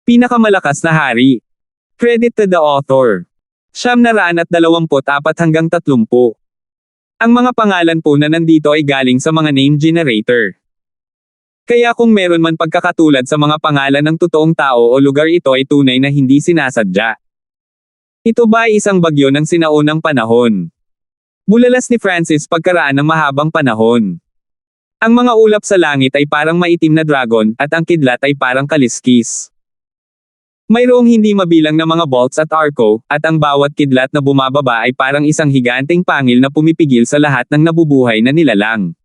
Pinakamalakas na hari. Credit to the author. 924 hanggang 30. Ang mga pangalan po na nandito ay galing sa mga name generator. Kaya kung meron man pagkakatulad sa mga pangalan ng totoong tao o lugar, ito ay tunay na hindi sinasadya. Ito ba ay isang bagyo ng sinaunang panahon? Bulalas ni Francis pagkaraan ng mahabang panahon. Ang mga ulap sa langit ay parang maitim na dragon, at ang kidlat ay parang kaliskis. Mayroong hindi mabilang na mga bolts at arco, at ang bawat kidlat na bumababa ay parang isang higanteng pangil na pumipigil sa lahat ng nabubuhay na nilalang.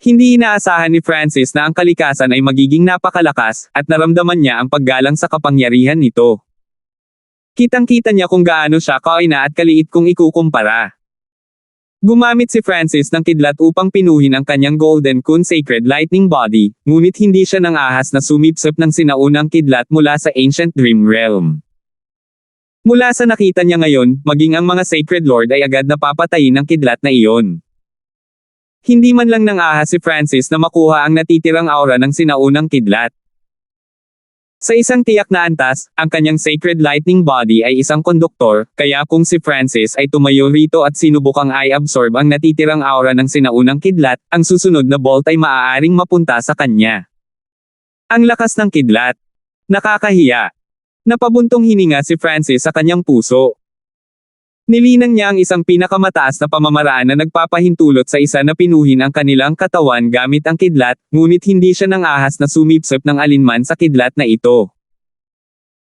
Hindi inaasahan ni Francis na ang kalikasan ay magiging napakalakas, at naramdaman niya ang paggalang sa kapangyarihan nito. Kitang-kita niya kung gaano siya kaina at kaliit kung ikukumpara. Gumamit si Francis ng kidlat upang pinuhin ang kanyang Golden Kun Sacred Lightning Body, ngunit hindi siya nang ahas na sumipsip ng sinaunang kidlat mula sa Ancient Dream Realm. Mula sa nakita niya ngayon, maging ang mga Sacred Lord ay agad na papatayin ng kidlat na iyon. Hindi man lang nang ahas si Francis na makuha ang natitirang aura ng sinaunang kidlat. Sa isang tiyak na antas, ang kanyang Sacred Lightning Body ay isang konduktor, kaya kung si Francis ay tumayo rito at sinubukang i-absorb ang natitirang aura ng sinaunang kidlat, ang susunod na bolt ay maaaring mapunta sa kanya. Ang lakas ng kidlat. Nakakahiya. Napabuntong hininga si Francis sa kanyang puso. Nilinang niya ang isang pinakamataas na pamamaraan na nagpapahintulot sa isa na pinuhin ang kanilang katawan gamit ang kidlat, ngunit hindi siya nang ahas na sumipsip ng alinman sa kidlat na ito.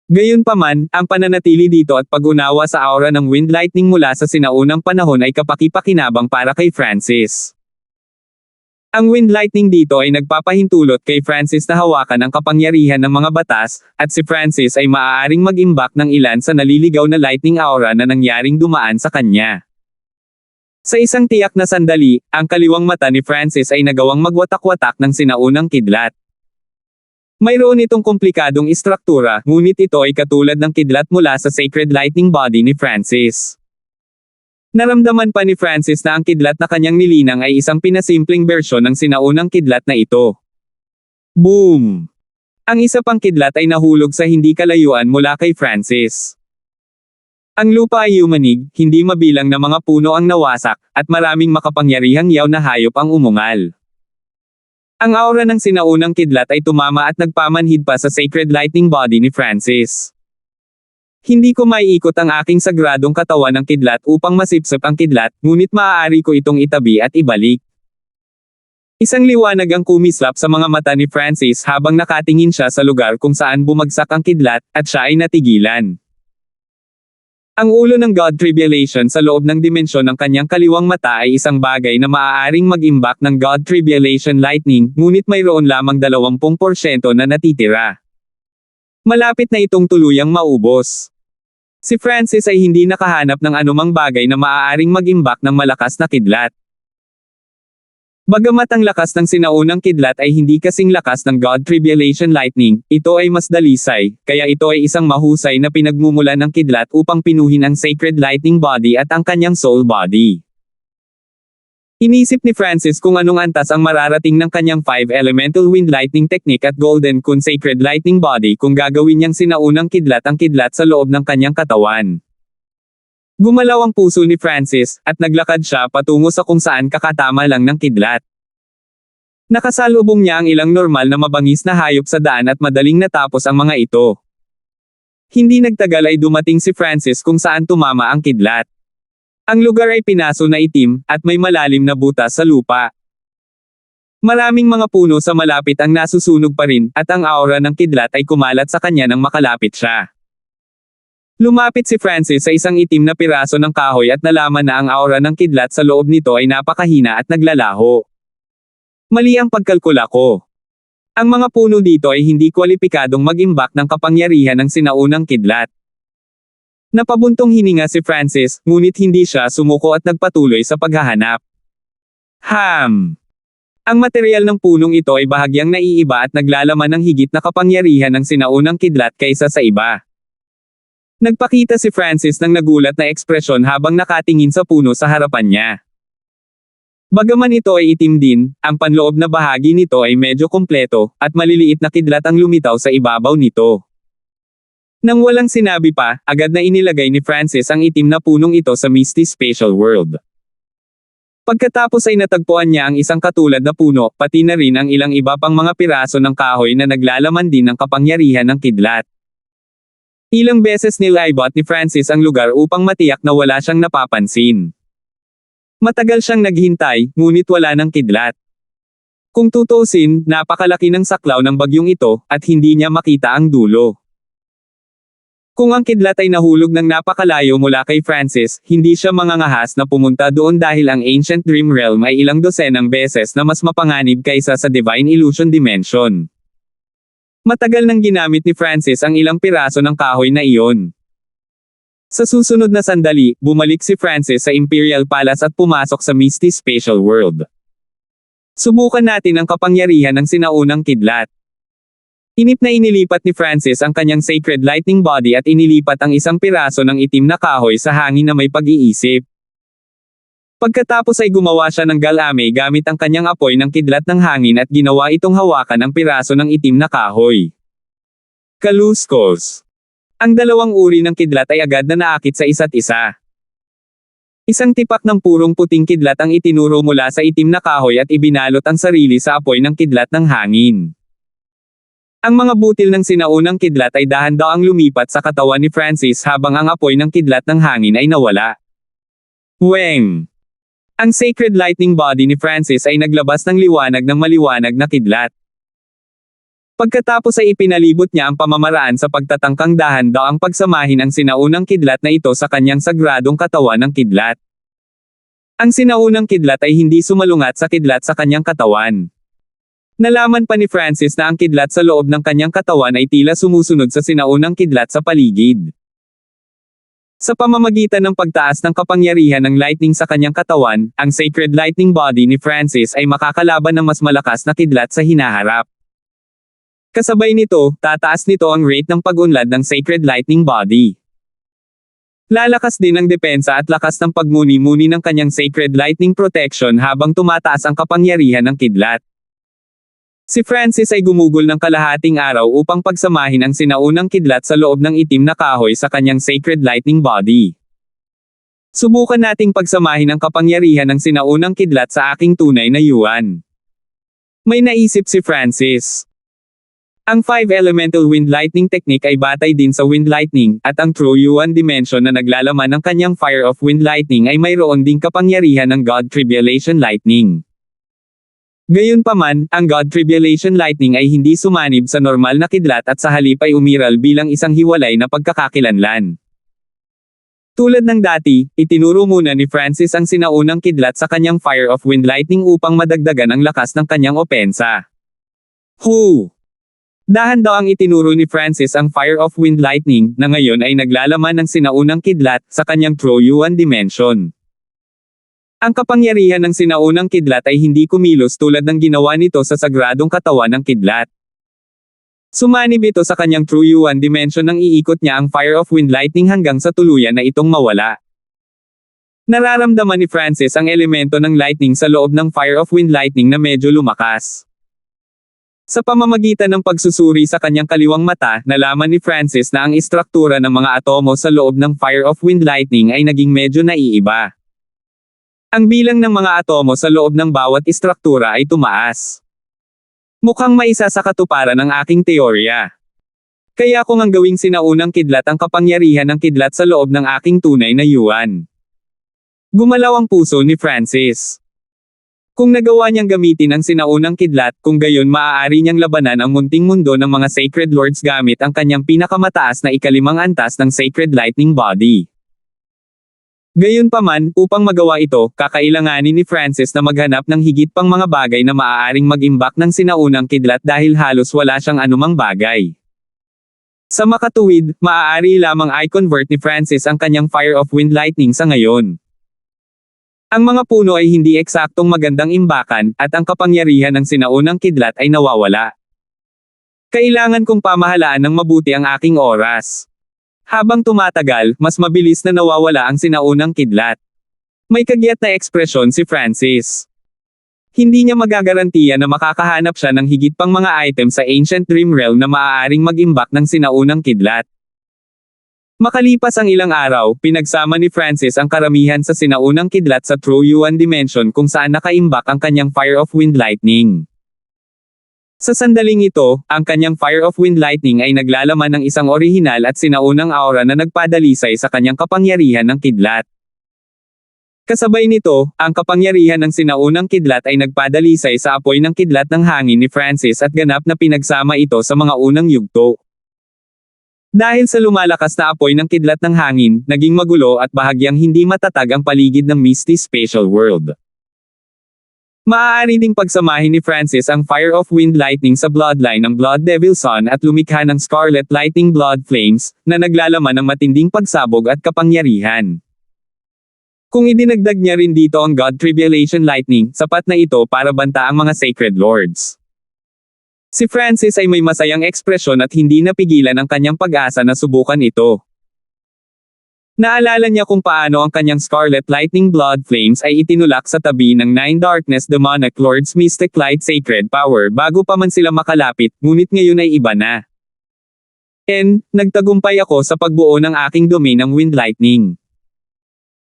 Gayunpaman, ang pananatili dito at pag-unawa sa aura ng Wind Lightning mula sa sinaunang panahon ay kapaki-pakinabang para kay Francis. Ang Wind Lightning dito ay nagpapahintulot kay Francis na hawakan ang kapangyarihan ng mga batas, at si Francis ay maaaring mag-imbak ng ilan sa naliligaw na lightning aura na nangyaring dumaan sa kanya. Sa isang tiyak na sandali, ang kaliwang mata ni Francis ay nagawang magwatak-watak ng sinaunang kidlat. Mayroon itong komplikadong istruktura, ngunit ito ay katulad ng kidlat mula sa Sacred Lightning Body ni Francis. Naramdaman pa ni Francis na ang kidlat na kanyang nilinang ay isang pinasimpleng bersyon ng sinaunang kidlat na ito. Boom! Ang isa pang kidlat ay nahulog sa hindi kalayuan mula kay Francis. Ang lupa ay yumanig, hindi mabilang na mga puno ang nawasak, at maraming makapangyarihang yaw na hayop ang umungal. Ang aura ng sinaunang kidlat ay tumama at nagpamanhid pa sa Sacred Lightning Body ni Francis. Hindi ko maiikot ang aking sagradong katawan ng kidlat upang masipsip ang kidlat, ngunit maaari ko itong itabi at ibalik. Isang liwanag ang kumislap sa mga mata ni Francis habang nakatingin siya sa lugar kung saan bumagsak ang kidlat, at siya ay natigilan. Ang ulo ng God Tribulation sa loob ng dimensyon ng kanyang kaliwang mata ay isang bagay na maaaring mag-imbak ng God Tribulation Lightning, ngunit mayroon lamang 20% na natitira. Malapit na itong tuluyang maubos. Si Francis ay hindi nakahanap ng anumang bagay na maaaring mag-imbak ng malakas na kidlat. Bagamat ang lakas ng sinaunang kidlat ay hindi kasing lakas ng God Tribulation Lightning, ito ay mas dalisay, kaya ito ay isang mahusay na pinagmumulan ng kidlat upang pinuhin ang Sacred Lightning Body at ang kanyang Soul Body. Inisip ni Francis kung anong antas ang mararating ng kanyang 5 Elemental Wind Lightning Technique at Golden Kun Sacred Lightning Body kung gagawin niyang sinaunang kidlat ang kidlat sa loob ng kanyang katawan. Gumalaw ang puso ni Francis, at naglakad siya patungo sa kung saan kakatama lang ng kidlat. Nakasalubong niya ang ilang normal na mabangis na hayop sa daan at madaling natapos ang mga ito. Hindi nagtagal ay dumating si Francis kung saan tumama ang kidlat. Ang lugar ay pinaso na itim, at may malalim na butas sa lupa. Maraming mga puno sa malapit ang nasusunog pa rin, at ang aura ng kidlat ay kumalat sa kanya nang makalapit siya. Lumapit si Francis sa isang itim na piraso ng kahoy at nalaman na ang aura ng kidlat sa loob nito ay napakahina at naglalaho. Mali ang pagkalkula ko. Ang mga puno dito ay hindi kwalipikadong mag-imbak ng kapangyarihan ng sinaunang kidlat. Napabuntong hininga si Francis, ngunit hindi siya sumuko at nagpatuloy sa paghahanap. Ang material ng punong ito ay bahagyang naiiba at naglalaman ng higit na kapangyarihan ng sinaunang kidlat kaysa sa iba. Nagpakita si Francis ng nagulat na ekspresyon habang nakatingin sa puno sa harapan niya. Bagaman ito ay itim din, ang panloob na bahagi nito ay medyo kumpleto, at maliliit na kidlat ang lumitaw sa ibabaw nito. Nang walang sinabi pa, agad na inilagay ni Francis ang itim na punong ito sa Misty Spatial World. Pagkatapos ay natagpuan niya ang isang katulad na puno, pati na rin ang ilang iba pang mga piraso ng kahoy na naglalaman din ng kapangyarihan ng kidlat. Ilang beses nilibot ni Francis ang lugar upang matiyak na wala siyang napapansin. Matagal siyang naghintay, ngunit wala ng kidlat. Kung tutuusin, napakalaki ng saklaw ng bagyong ito, at hindi niya makita ang dulo. Kung ang kidlat ay nahulog ng napakalayo mula kay Francis, hindi siya mangangahas na pumunta doon dahil ang Ancient Dream Realm ay ilang dosenang beses na mas mapanganib kaysa sa Divine Illusion Dimension. Matagal nang ginamit ni Francis ang ilang piraso ng kahoy na iyon. Sa susunod na sandali, bumalik si Francis sa Imperial Palace at pumasok sa Misty Spatial World. Subukan natin ang kapangyarihan ng sinaunang kidlat. Inip na inilipat ni Francis ang kanyang Sacred Lightning Body at inilipat ang isang piraso ng itim na kahoy sa hangin na may pag-iisip. Pagkatapos ay gumawa siya ng galame gamit ang kanyang apoy ng kidlat ng hangin at ginawa itong hawakan ang piraso ng itim na kahoy. Kaluskos. Ang dalawang uri ng kidlat ay agad na naakit sa isa't isa. Isang tipak ng purong puting kidlat ang itinuro mula sa itim na kahoy at ibinalot ang sarili sa apoy ng kidlat ng hangin. Ang mga butil ng sinaunang kidlat ay dahan-dahang lumipat sa katawan ni Francis habang ang apoy ng kidlat ng hangin ay nawala. Weng! Ang Sacred Lightning Body ni Francis ay naglabas ng liwanag ng maliwanag na kidlat. Pagkatapos ay ipinalibot niya ang pamamaraan sa pagtatangkang dahan-dahang pagsamahin ang sinaunang kidlat na ito sa kanyang sagradong katawan ng kidlat. Ang sinaunang kidlat ay hindi sumalungat sa kidlat sa kanyang katawan. Nalaman pa ni Francis na ang kidlat sa loob ng kanyang katawan ay tila sumusunod sa sinaunang kidlat sa paligid. Sa pamamagitan ng pagtaas ng kapangyarihan ng lightning sa kanyang katawan, ang Sacred Lightning Body ni Francis ay makakalaban ng mas malakas na kidlat sa hinaharap. Kasabay nito, tataas nito ang rate ng pag-unlad ng Sacred Lightning Body. Lalakas din ang depensa at lakas ng pagmuni-muni ng kanyang Sacred Lightning Protection habang tumataas ang kapangyarihan ng kidlat. Si Francis ay gumugol ng kalahating araw upang pagsamahin ang sinaunang kidlat sa loob ng itim na kahoy sa kanyang Sacred Lightning Body. Subukan nating pagsamahin ang kapangyarihan ng sinaunang kidlat sa aking tunay na yuan. May naisip si Francis. Ang 5 Elemental Wind Lightning Technique ay batay din sa Wind Lightning, at ang True Yuan Dimension na naglalaman ng kanyang Fire of Wind Lightning ay mayroon ding kapangyarihan ng God Tribulation Lightning. Gayunpaman, ang God Tribulation Lightning ay hindi sumanib sa normal na kidlat at sa halip ay umiral bilang isang hiwalay na pagkakakilanlan. Tulad ng dati, itinuro muna ni Francis ang sinaunang kidlat sa kanyang Fire of Wind Lightning upang madagdagan ang lakas ng kanyang opensa. Hu! Dahan-dahang itinuro ni Francis ang Fire of Wind Lightning, na ngayon ay naglalaman ng sinaunang kidlat, sa kanyang True Yuan Dimension. Ang kapangyarihan ng sinaunang kidlat ay hindi kumilos tulad ng ginawa nito sa sagradong katawan ng kidlat. Sumanib ito sa kanyang True Yuan Dimension nang iikot niya ang Fire of Wind Lightning hanggang sa tuluyan na itong mawala. Nararamdaman ni Francis ang elemento ng lightning sa loob ng Fire of Wind Lightning na medyo lumakas. Sa pamamagitan ng pagsusuri sa kanyang kaliwang mata, nalaman ni Francis na ang istruktura ng mga atomo sa loob ng Fire of Wind Lightning ay naging medyo naiiba. Ang bilang ng mga atomo sa loob ng bawat istruktura ay tumaas. Mukhang maisa sa katuparan ng aking teorya. Kaya kung ang gawing sinaunang kidlat ang kapangyarihan ng kidlat sa loob ng aking tunay na yuan. Gumalaw ang puso ni Francis. Kung nagawa niyang gamitin ang sinaunang kidlat, kung gayon maaari niyang labanan ang munting mundo ng mga Sacred Lords gamit ang kanyang pinakamataas na ikalimang antas ng Sacred Lightning Body. Gayunpaman, upang magawa ito, kakailanganin ni Francis na maghanap ng higit pang mga bagay na maaaring mag-imbak ng sinaunang kidlat dahil halos wala siyang anumang bagay. Sa makatuwid, maaari lamang i-convert ni Francis ang kanyang Fire of Wind Lightning sa ngayon. Ang mga puno ay hindi eksaktong magandang imbakan, at ang kapangyarihan ng sinaunang kidlat ay nawawala. Kailangan kong pamahalaan ng mabuti ang aking oras. Habang tumatagal, mas mabilis na nawawala ang sinaunang kidlat. May kagyat na ekspresyon si Francis. Hindi niya magagarantiya na makakahanap siya ng higit pang mga item sa Ancient Dream Realm na maaaring mag-imbak ng sinaunang kidlat. Makalipas ang ilang araw, pinagsama ni Francis ang karamihan sa sinaunang kidlat sa True Yuan Dimension kung saan nakaimbak ang kanyang Fire of Wind Lightning. Sa sandaling ito, ang kanyang Fire of Wind Lightning ay naglalaman ng isang orihinal at sinaunang aura na nagpadalisay sa kanyang kapangyarihan ng kidlat. Kasabay nito, ang kapangyarihan ng sinaunang kidlat ay nagpadalisay sa apoy ng kidlat ng hangin ni Francis at ganap na pinagsama ito sa mga unang yugto. Dahil sa lumalakas na apoy ng kidlat ng hangin, naging magulo at bahagyang hindi matatag ang paligid ng Misty Spatial World. Maaari ding pagsamahin ni Francis ang Fire of Wind Lightning sa bloodline ng Blood Devil Sun at lumikha ng Scarlet Lightning Blood Flames, na naglalaman ng matinding pagsabog at kapangyarihan. Kung idinagdag niya rin dito ang God Tribulation Lightning, sapat na ito para banta ang mga Sacred Lords. Si Francis ay may masayang ekspresyon at hindi napigilan ang kanyang pag-asa na subukan ito. Naalala niya kung paano ang kanyang Scarlet Lightning Blood Flames ay itinulak sa tabi ng Nine Darkness Demonic Lords Mystic Light Sacred Power bago pa man sila makalapit, ngunit ngayon ay iba na. Nagtagumpay ako sa pagbuo ng aking domain ng Wind Lightning.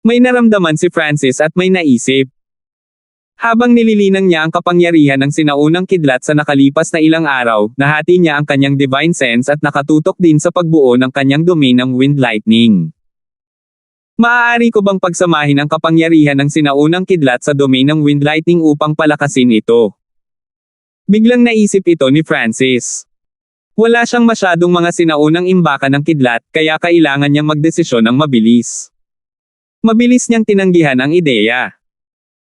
May naramdaman si Francis at may naisip. Habang nililinang niya ang kapangyarihan ng sinaunang kidlat sa nakalipas na ilang araw, nahati niya ang kanyang divine sense at nakatutok din sa pagbuo ng kanyang domain ng Wind Lightning. Maaari ko bang pagsamahin ang kapangyarihan ng sinaunang kidlat sa domain ng Wind Lightning upang palakasin ito? Biglang naisip ito ni Francis. Wala siyang masyadong mga sinaunang imbakan ng kidlat, kaya kailangan niyang magdesisyon ng mabilis. Mabilis niyang tinanggihan ang ideya.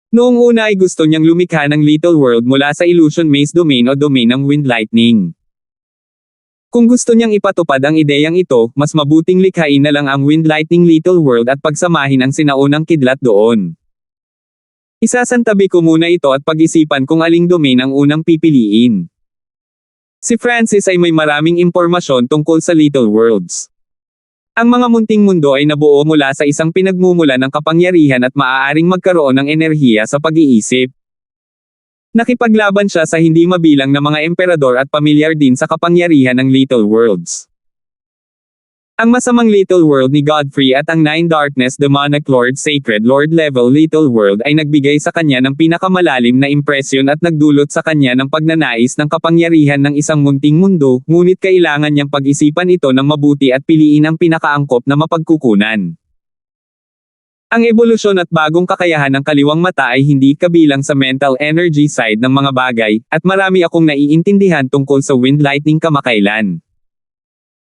Noong una ay gusto niyang lumikha ng Little World mula sa Illusion Maze Domain o domain ng Wind Lightning. Kung gusto niyang ipatupad ang ideyang ito, mas mabuting likhain na lang ang Wind Lightning Little World at pagsamahin ang sinaunang kidlat doon. Isasantabi ko muna ito at pag-isipan kung aling domain ang unang pipiliin. Si Francis ay may maraming impormasyon tungkol sa Little Worlds. Ang mga munting mundo ay nabuo mula sa isang pinagmumula ng kapangyarihan at maaaring magkaroon ng enerhiya sa pag-iisip. Nakipaglaban siya sa hindi mabilang na mga emperador at pamilyar din sa kapangyarihan ng Little Worlds. Ang masamang Little World ni Godfrey at ang Nine Darkness Demonic Lord Sacred Lord Level Little World ay nagbigay sa kanya ng pinakamalalim na impresyon at nagdulot sa kanya ng pagnanais ng kapangyarihan ng isang munting mundo, ngunit kailangan niyang pag-isipan ito ng mabuti at piliin ang pinakaangkop na mapagkukunan. Ang ebolusyon at bagong kakayahan ng kaliwang mata ay hindi kabilang sa mental energy side ng mga bagay, at marami akong naiintindihan tungkol sa Wind Lightning kamakailan.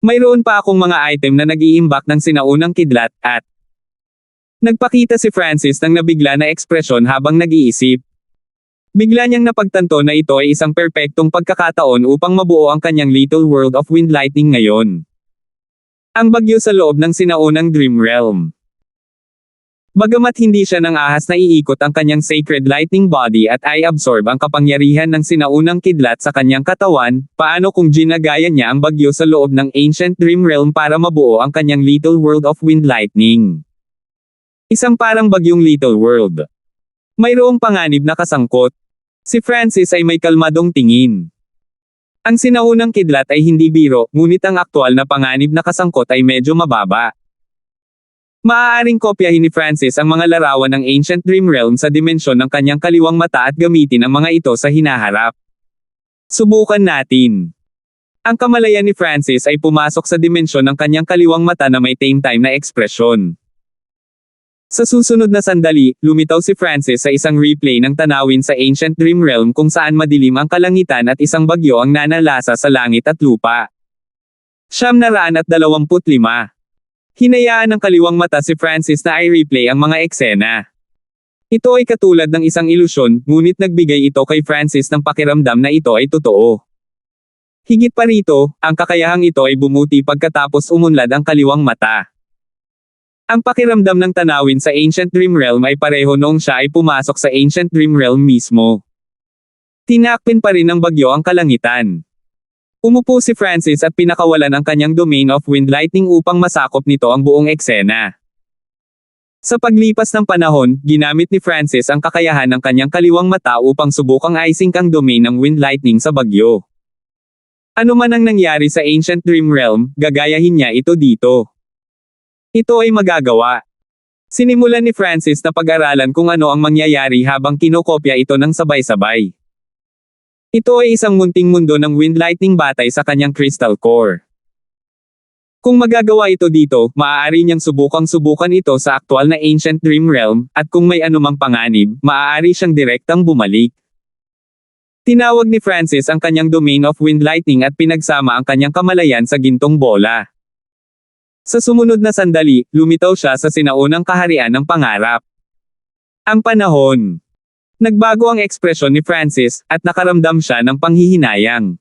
Mayroon pa akong mga item na nag-iimbak ng sinaunang kidlat, at nagpakita si Francis ng nabigla na ekspresyon habang nag-iisip. Bigla niyang napagtanto na ito ay isang perpektong pagkakataon upang mabuo ang kanyang Little World of Wind Lightning ngayon. Ang bagyo sa loob ng sinaunang Dream Realm. Bagamat hindi siya nang ahas na iikot ang kanyang Sacred Lightning Body at ay absorb ang kapangyarihan ng sinaunang kidlat sa kanyang katawan, paano kung ginagaya niya ang bagyo sa loob ng Ancient Dream Realm para mabuo ang kanyang Little World of Wind Lightning? Isang parang bagyong Little World. Mayroong panganib na kasangkot. Si Francis ay may kalmadong tingin. Ang sinaunang kidlat ay hindi biro, ngunit ang aktual na panganib na kasangkot ay medyo mababa. Maaaring kopyahin ni Francis ang mga larawan ng Ancient Dream Realm sa dimensyon ng kanyang kaliwang mata at gamitin ang mga ito sa hinaharap. Subukan natin. Ang kamalayan ni Francis ay pumasok sa dimensyon ng kanyang kaliwang mata na may tame time na ekspresyon. Sa susunod na sandali, lumitaw si Francis sa isang replay ng tanawin sa Ancient Dream Realm kung saan madilim ang kalangitan at isang bagyo ang nanalasa sa langit at lupa. 925. Hinayaan ng kaliwang mata si Francis na i-replay ang mga eksena. Ito ay katulad ng isang ilusyon, ngunit nagbigay ito kay Francis ng pakiramdam na ito ay totoo. Higit pa rito, ang kakayahang ito ay bumuti pagkatapos umunlad ang kaliwang mata. Ang pakiramdam ng tanawin sa Ancient Dream Realm ay pareho noong siya ay pumasok sa Ancient Dream Realm mismo. Tinakpin pa rin ng bagyo ang kalangitan. Umupo si Francis at pinakawalan ang kanyang domain of Wind Lightning upang masakop nito ang buong eksena. Sa paglipas ng panahon, ginamit ni Francis ang kakayahan ng kanyang kaliwang mata upang subukang i-sync ang domain ng Wind Lightning sa bagyo. Ano man ang nangyari sa Ancient Dream Realm, gagayahin niya ito dito. Ito ay magagawa. Sinimulan ni Francis na pag-aralan kung ano ang mangyayari habang kinokopya ito ng sabay-sabay. Ito ay isang munting mundo ng Wind Lightning batay sa kanyang Crystal Core. Kung magagawa ito dito, maaari niyang subukan ito sa aktual na Ancient Dream Realm, at kung may anumang panganib, maaari siyang direktang bumalik. Tinawag ni Francis ang kanyang domain of Wind Lightning at pinagsama ang kanyang kamalayan sa gintong bola. Sa sumunod na sandali, lumitaw siya sa sinaunang kaharian ng pangarap. Ang panahon. Nagbago ang ekspresyon ni Francis, at nakaramdam siya ng panghihinayang.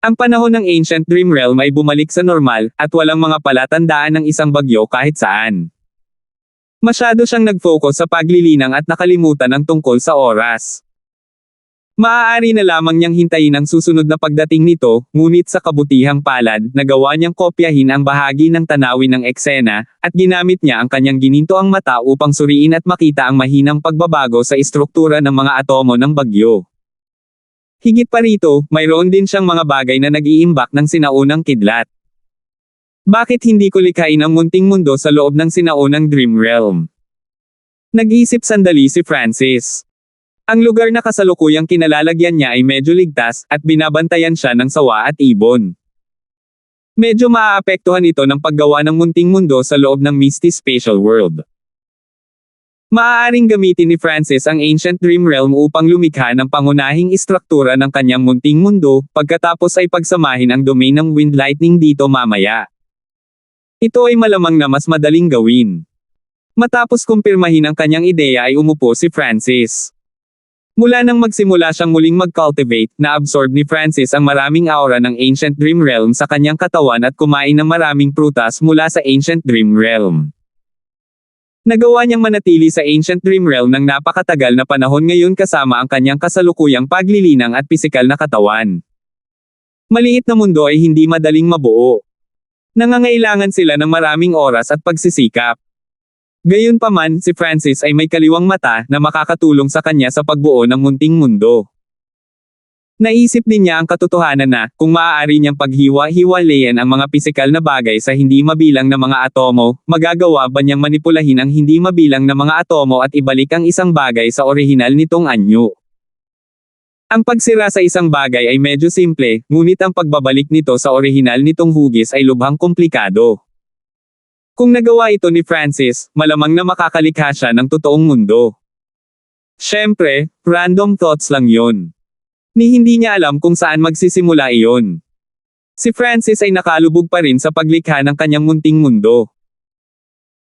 Ang panahon ng Ancient Dream Realm ay bumalik sa normal, at walang mga palatandaan ng isang bagyo kahit saan. Masyado siyang nag-focus sa paglilinang at nakalimutan ang tungkol sa oras. Maaari na lamang niyang hintayin ang susunod na pagdating nito, ngunit sa kabutihang palad, nagawa niyang kopyahin ang bahagi ng tanawin ng eksena, at ginamit niya ang kanyang ginintoang mata upang suriin at makita ang mahinang pagbabago sa istruktura ng mga atomo ng bagyo. Higit pa rito, mayroon din siyang mga bagay na nag-iimbak ng sinaunang kidlat. Bakit hindi ko likhain ang munting mundo sa loob ng sinaunang Dream Realm? Nag-iisip sandali si Francis. Ang lugar na kasalukuyang kinalalagyan niya ay medyo ligtas, at binabantayan siya ng sawa at ibon. Medyo maaapektuhan ito ng paggawa ng munting mundo sa loob ng Misty Spatial World. Maaaring gamitin ni Francis ang Ancient Dream Realm upang lumikha ng pangunahing istruktura ng kanyang munting mundo, pagkatapos ay pagsamahin ang domain ng Wind Lightning dito mamaya. Ito ay malamang na mas madaling gawin. Matapos kumpirmahin ang kanyang ideya ay umupo si Francis. Mula nang magsimula siyang muling mag-cultivate, na-absorb ni Francis ang maraming aura ng Ancient Dream Realm sa kanyang katawan at kumain ng maraming prutas mula sa Ancient Dream Realm. Nagawa niyang manatili sa Ancient Dream Realm ng napakatagal na panahon ngayon kasama ang kanyang kasalukuyang paglilinang at pisikal na katawan. Maliit na mundo ay hindi madaling mabuo. Nangangailangan sila ng maraming oras at pagsisikap. Gayunpaman, si Francis ay may kaliwang mata na makakatulong sa kanya sa pagbuo ng munting mundo. Naisip din niya ang katotohanan na, kung maaari niyang paghiwa-hiwalayan ang mga pisikal na bagay sa hindi mabilang na mga atomo, magagawa ba niyang manipulahin ang hindi mabilang na mga atomo at ibalik ang isang bagay sa orihinal nitong anyo? Ang pagsira sa isang bagay ay medyo simple, ngunit ang pagbabalik nito sa orihinal nitong hugis ay lubhang komplikado. Kung nagawa ito ni Francis, malamang na makakalikha siya ng totoong mundo. Siyempre, random thoughts lang yon. Ni hindi niya alam kung saan magsisimula iyon. Si Francis ay nakalubog pa rin sa paglikha ng kanyang munting mundo.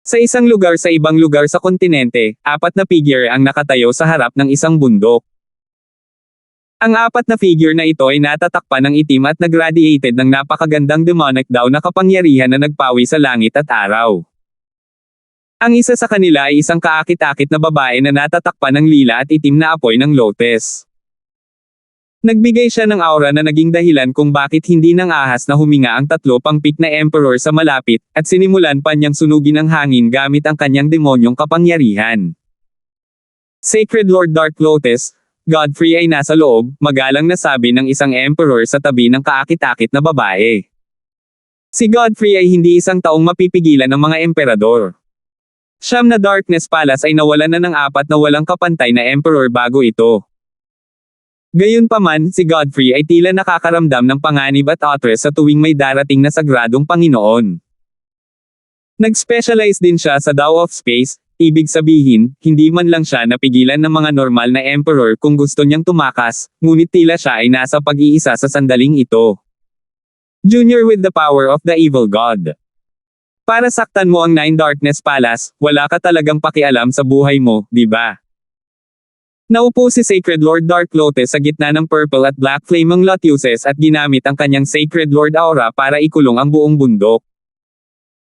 Sa isang lugar sa ibang lugar sa kontinente, 4 na figure ang nakatayo sa harap ng isang bundok. Ang 4 na figure na ito ay natatakpan ng itim at nagradiated ng napakagandang demonic daw na kapangyarihan na nagpawi sa langit at araw. Ang isa sa kanila ay isang kaakit-akit na babae na natatakpan ng lila at itim na apoy ng lotus. Nagbigay siya ng aura na naging dahilan kung bakit hindi nang ahas na huminga ang 3 pangpik na emperor sa malapit, at sinimulan pa niyang sunugin ang hangin gamit ang kanyang demonyong kapangyarihan. Sacred Lord Dark Lotus, Godfrey ay nasa loob, magalang na sabi ng isang emperor sa tabi ng kaakit-akit na babae. Si Godfrey ay hindi isang taong mapipigilan ng mga emperador. Siyam na Darkness Palace ay nawalan na ng 4 na walang kapantay na emperor bago ito. Gayunpaman, si Godfrey ay tila nakakaramdam ng panganib at otres sa tuwing may darating na sagradong Panginoon. Nag-specialize din siya sa Tao of Space, ibig sabihin, hindi man lang siya napigilan ng mga normal na emperor kung gusto niyang tumakas, ngunit tila siya ay nasa pag-iisa sa sandaling ito. Junior with the power of the evil god. Para saktan mo ang 9 Darkness Palace, wala ka talagang pakialam sa buhay mo, di ba? Naupo si Sacred Lord Dark Lotus sa gitna ng purple at black flaming lotuses at ginamit ang kanyang Sacred Lord Aura para ikulong ang buong bundok.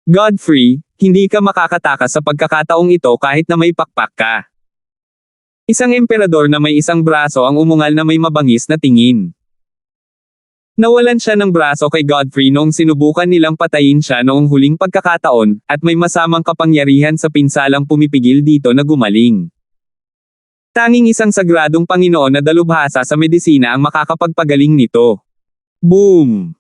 Godfrey, hindi ka makakatakas sa pagkakataong ito kahit na may pakpak ka. Isang emperador na may isang braso ang umungal na may mabangis na tingin. Nawalan siya ng braso kay Godfrey noong sinubukan nilang patayin siya noong huling pagkakataon, at may masamang kapangyarihan sa pinsalang pumipigil dito na gumaling. Tanging isang sagradong Panginoon na dalubhasa sa medisina ang makakapagpagaling nito. Boom!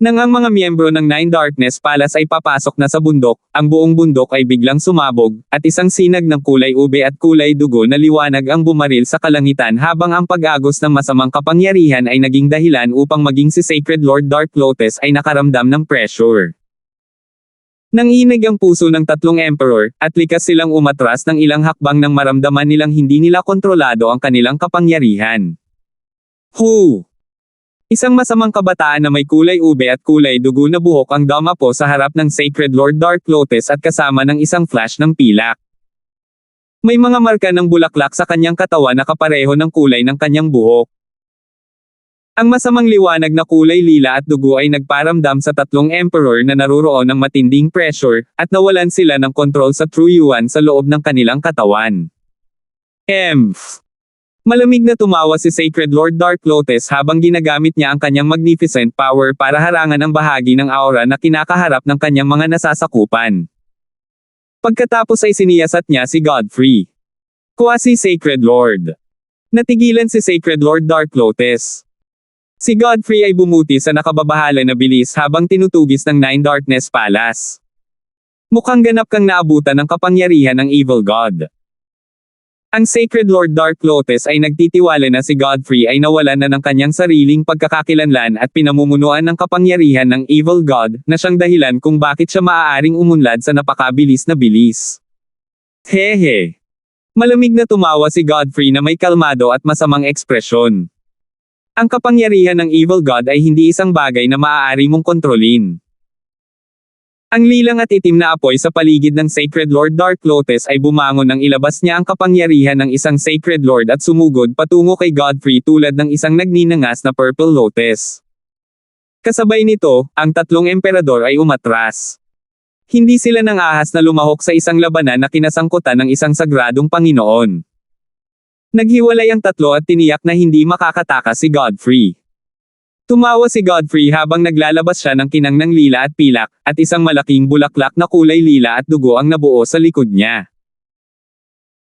Nang ang mga miyembro ng Nine Darkness Palace ay papasok na sa bundok, ang buong bundok ay biglang sumabog, at isang sinag ng kulay ube at kulay dugo na liwanag ang bumaril sa kalangitan habang ang pag-agos ng masamang kapangyarihan ay naging dahilan upang maging si Sacred Lord Dark Lotus ay nakaramdam ng pressure. Nanginig ang puso ng tatlong emperor, at likas silang umatras ng ilang hakbang nang maramdaman nilang hindi nila kontrolado ang kanilang kapangyarihan. Hu! Isang masamang kabataan na may kulay ube at kulay dugo na buhok ang dumapo sa harap ng Sacred Lord Dark Lotus at kasama ng isang flash ng pilak. May mga marka ng bulaklak sa kanyang katawan na kapareho ng kulay ng kanyang buhok. Ang masamang liwanag na kulay lila at dugo ay nagparamdam sa tatlong emperor na naruroon ng matinding pressure, at nawalan sila ng kontrol sa True Yuan sa loob ng kanilang katawan. Malamig na tumawa si Sacred Lord Dark Lotus habang ginagamit niya ang kanyang magnificent power para harangan ang bahagi ng aura na kinakaharap ng kanyang mga nasasakupan. Pagkatapos ay siniyasat niya si Godfrey. Quasi-Sacred Lord. Natigilan si Sacred Lord Dark Lotus. Si Godfrey ay bumuti sa nakababahala na bilis habang tinutugis ng Nine Darkness Palace. Mukhang ganap kang naabutan ng kapangyarihan ng Evil God. Ang Sacred Lord Dark Lotus ay nagtitiwala na si Godfrey ay nawalan na ng kanyang sariling pagkakakilanlan at pinamumunuan ng kapangyarihan ng Evil God, na siyang dahilan kung bakit siya maaaring umunlad sa napakabilis na bilis. Hehe. Malamig na tumawa si Godfrey na may kalmado at masamang ekspresyon. Ang kapangyarihan ng Evil God ay hindi isang bagay na maaari mong kontrolin. Ang lilang at itim na apoy sa paligid ng Sacred Lord Dark Lotus ay bumangon nang ilabas niya ang kapangyarihan ng isang Sacred Lord at sumugod patungo kay Godfrey tulad ng isang nagninangas na Purple Lotus. Kasabay nito, ang tatlong emperador ay umatras. Hindi sila nang ahas na lumahok sa isang labanan na kinasangkutan ng isang sagradong Panginoon. Naghiwalay ang tatlo at tiniyak na hindi makakatakas si Godfrey. Tumawa si Godfrey habang naglalabas siya ng kinang ng lila at pilak, at isang malaking bulaklak na kulay lila at dugo ang nabuo sa likod niya.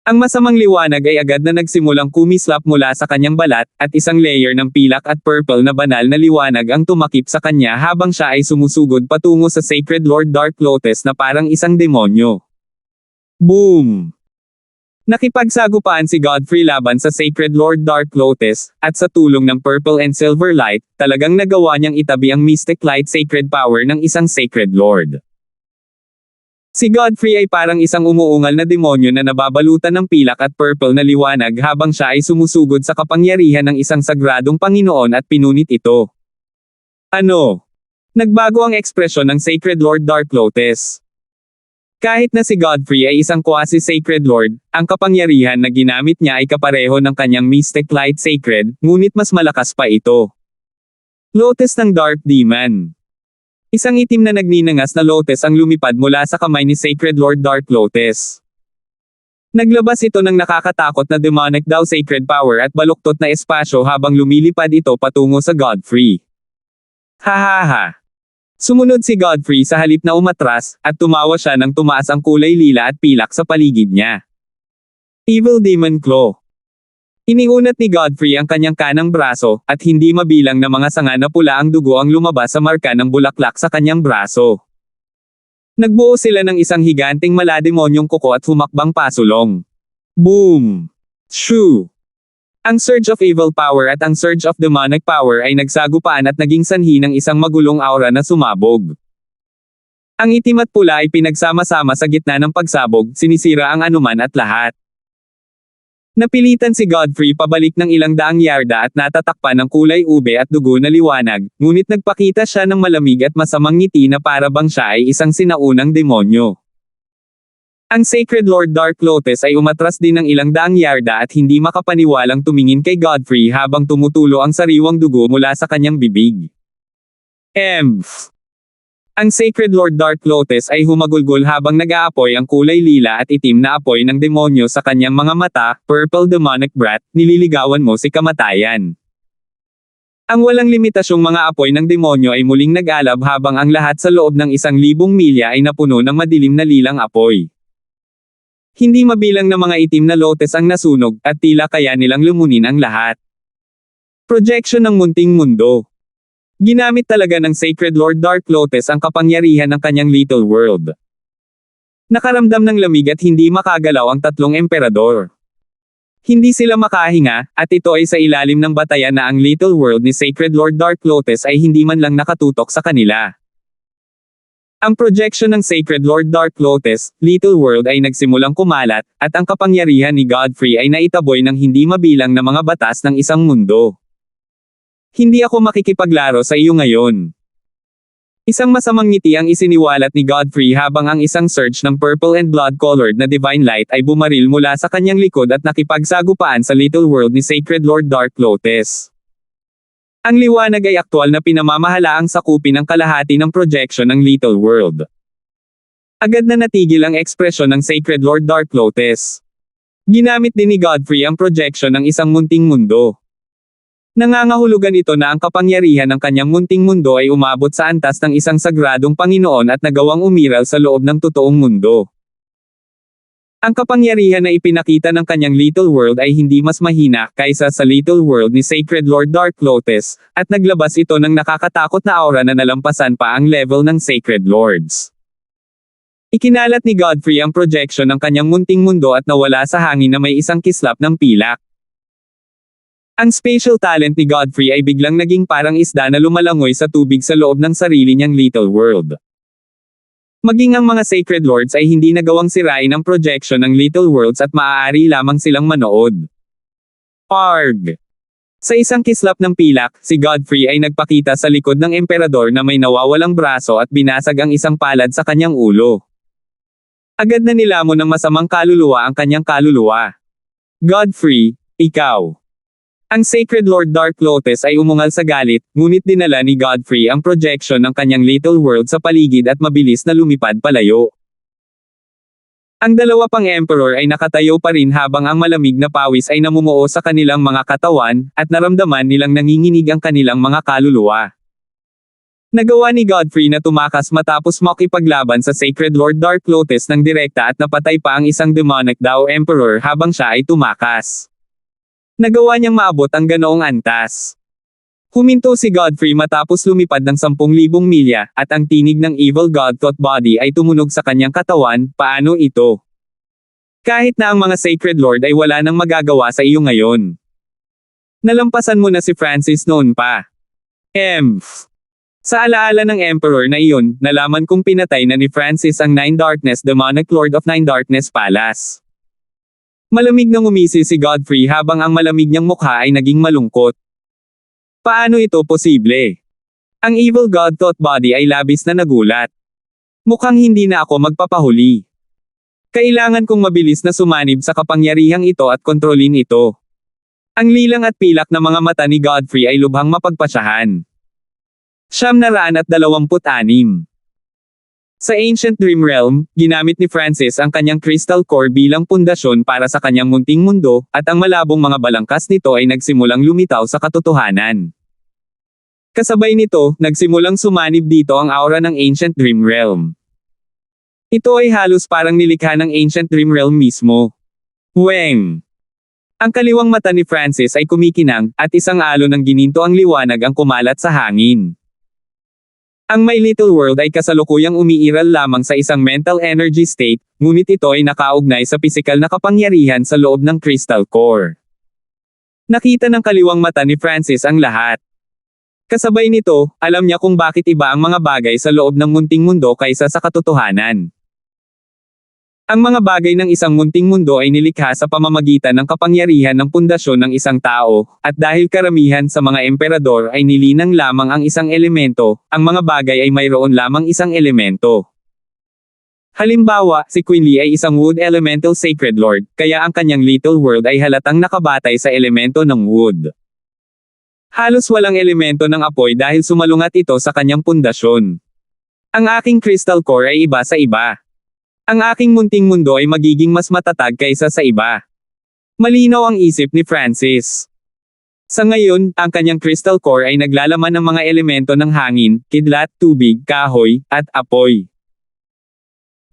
Ang masamang liwanag ay agad na nagsimulang kumislap mula sa kanyang balat, at isang layer ng pilak at purple na banal na liwanag ang tumakip sa kanya habang siya ay sumusugod patungo sa Sacred Lord Dark Lotus na parang isang demonyo. Boom! Nakipagsagupaan si Godfrey laban sa Sacred Lord Dark Lotus, at sa tulong ng Purple and Silver Light, talagang nagawa niyang itabi ang Mystic Light Sacred Power ng isang Sacred Lord. Si Godfrey ay parang isang umuungal na demonyo na nababalutan ng pilak at purple na liwanag habang siya ay sumusugod sa kapangyarihan ng isang sagradong Panginoon at pinunit ito. Ano? Nagbago ang ekspresyon ng Sacred Lord Dark Lotus. Kahit na si Godfrey ay isang quasi-sacred lord, ang kapangyarihan na ginamit niya ay kapareho ng kanyang Mystic Light Sacred, ngunit mas malakas pa ito. Lotus ng Dark Demon. Isang itim na nagninangas na lotus ang lumipad mula sa kamay ni Sacred Lord Dark Lotus. Naglabas ito ng nakakatakot na demonic daw sacred power at baluktot na espasyo habang lumilipad ito patungo sa Godfrey. Hahaha. Sumunod si Godfrey sa halip na umatras, at tumawa siya nang tumaas ang kulay lila at pilak sa paligid niya. Evil Demon Claw. Iniunat ni Godfrey ang kanyang kanang braso, at hindi mabilang na mga sanga na pula ang dugo ang lumabas sa marka ng bulaklak sa kanyang braso. Nagbuo sila ng isang higanting malademonyong kuko at humakbang pasulong. Boom! Shoo! Ang surge of evil power at ang surge of demonic power ay nagsagupaan at naging sanhi ng isang magulong aura na sumabog. Ang itim at pula ay pinagsama-sama sa gitna ng pagsabog, sinisira ang anuman at lahat. Napilitan si Godfrey pabalik ng ilang daang yarda at natatakpan ng kulay ube at dugo na liwanag, ngunit nagpakita siya ng malamig at masamang ngiti na para bang siya ay isang sinaunang demonyo. Ang Sacred Lord Dark Lotus ay umatras din ng ilang daang yarda at hindi makapaniwalang tumingin kay Godfrey habang tumutulo ang sariwang dugo mula sa kanyang bibig. Ang Sacred Lord Dark Lotus ay humagulgol habang nag-aapoy ang kulay lila at itim na apoy ng demonyo sa kanyang mga mata. Purple Demonic Brat, nililigawan mo si kamatayan. Ang walang limitasyong mga apoy ng demonyo ay muling nag-alab habang ang lahat sa loob ng 1,000 milya ay napuno ng madilim na lilang apoy. Hindi mabilang na mga itim na lotes ang nasunog, at tila kaya nilang lumunin ang lahat. Projection ng munting mundo. Ginamit talaga ng Sacred Lord Dark Lotus ang kapangyarihan ng kanyang little world. Nakaramdam ng lamig at hindi makagalaw ang tatlong emperador. Hindi sila makahinga, at ito ay sa ilalim ng batayan na ang little world ni Sacred Lord Dark Lotus ay hindi man lang nakatutok sa kanila. Ang projection ng Sacred Lord Dark Lotus, Little World ay nagsimulang kumalat, at ang kapangyarihan ni Godfrey ay naitaboy ng hindi mabilang na mga batas ng isang mundo. Hindi ako makikipaglaro sa iyo ngayon. Isang masamang ngiti ang isiniwalat ni Godfrey habang ang isang surge ng purple and blood-colored na divine light ay bumaril mula sa kanyang likod at nakipagsagupaan sa little world ni Sacred Lord Dark Lotus. Ang liwanag ay aktwal na pinamamahalaang sakupin ang kalahati ng projection ng little world. Agad na natigil ang ekspresyon ng Sacred Lord Dark Lotus. Ginamit din ni Godfrey ang projection ng isang munting mundo. Nangangahulugan ito na ang kapangyarihan ng kanyang munting mundo ay umabot sa antas ng isang sagradong Panginoon at nagawang umiral sa loob ng totoong mundo. Ang kapangyarihan na ipinakita ng kanyang little world ay hindi mas mahina kaysa sa little world ni Sacred Lord Dark Lotus, at naglabas ito ng nakakatakot na aura na nalampasan pa ang level ng Sacred Lords. Ikinalat ni Godfrey ang projection ng kanyang munting mundo at nawala sa hangin na may isang kislap ng pilak. Ang spatial talent ni Godfrey ay biglang naging parang isda na lumalangoy sa tubig sa loob ng sarili niyang little world. Maging ang mga Sacred Lords ay hindi nagawang sirain ang projection ng little worlds at maaari lamang silang manood. Arg! Sa isang kislap ng pilak, si Godfrey ay nagpakita sa likod ng emperador na may nawawalang braso at binasag ang isang palad sa kanyang ulo. Agad na nilamon ng masamang kaluluwa ang kanyang kaluluwa. Godfrey, ikaw. Ang Sacred Lord Dark Lotus ay umungal sa galit, ngunit dinala ni Godfrey ang projection ng kanyang little world sa paligid at mabilis na lumipad palayo. Ang dalawa pang emperor ay nakatayo pa rin habang ang malamig na pawis ay namumuo sa kanilang mga katawan, at naramdaman nilang nanginginig ang kanilang mga kaluluwa. Nagawa ni Godfrey na tumakas matapos makipaglaban sa Sacred Lord Dark Lotus ng direkta at napatay pa ang isang demonic Dao Emperor habang siya ay tumakas. Nagawa niyang maabot ang ganoong antas. Huminto si Godfrey matapos lumipad ng 10,000 milya, at ang tinig ng Evil God Thought Body ay tumunog sa kanyang katawan. Paano ito? Kahit na ang mga Sacred Lord ay wala nang magagawa sa iyo ngayon. Nalampasan mo na si Francis noon pa. Sa alaala ng Emperor na iyon, nalaman kong pinatay na ni Francis ang Nine Darkness Demonic Lord of Nine Darkness Palace. Malamig na ngumisi si Godfrey habang ang malamig niyang mukha ay naging malungkot. Paano ito posible? Ang Evil God Thought Body ay labis na nagulat. Mukhang hindi na ako magpapahuli. Kailangan kong mabilis na sumanib sa kapangyarihang ito at kontrolin ito. Ang lilang at pilak na mga mata ni Godfrey ay lubhang mapagpasyahan. 926. Sa Ancient Dream Realm, ginamit ni Francis ang kanyang Crystal Core bilang pundasyon para sa kanyang munting mundo, at ang malabong mga balangkas nito ay nagsimulang lumitaw sa katotohanan. Kasabay nito, nagsimulang sumanib dito ang aura ng Ancient Dream Realm. Ito ay halos parang nilikha ng Ancient Dream Realm mismo. Weng! Ang kaliwang mata ni Francis ay kumikinang, at isang alon ng gininto ang liwanag ang kumalat sa hangin. Ang My Little World ay kasalukuyang umiiral lamang sa isang mental energy state, ngunit ito ay nakaugnay sa pisikal na kapangyarihan sa loob ng Crystal Core. Nakita ng kaliwang mata ni Francis ang lahat. Kasabay nito, alam niya kung bakit iba ang mga bagay sa loob ng munting mundo kaysa sa katotohanan. Ang mga bagay ng isang munting mundo ay nilikha sa pamamagitan ng kapangyarihan ng pundasyon ng isang tao, at dahil karamihan sa mga emperador ay nilinang lamang ang isang elemento, ang mga bagay ay mayroon lamang isang elemento. Halimbawa, si Queen Lee ay isang wood elemental sacred lord, kaya ang kanyang little world ay halatang nakabatay sa elemento ng wood. Halos walang elemento ng apoy dahil sumalungat ito sa kanyang pundasyon. Ang aking crystal core ay iba sa iba. Ang aking munting mundo ay magiging mas matatag kaysa sa iba. Malinaw ang isip ni Francis. Sa ngayon, ang kanyang crystal core ay naglalaman ng mga elemento ng hangin, kidlat, tubig, kahoy, at apoy.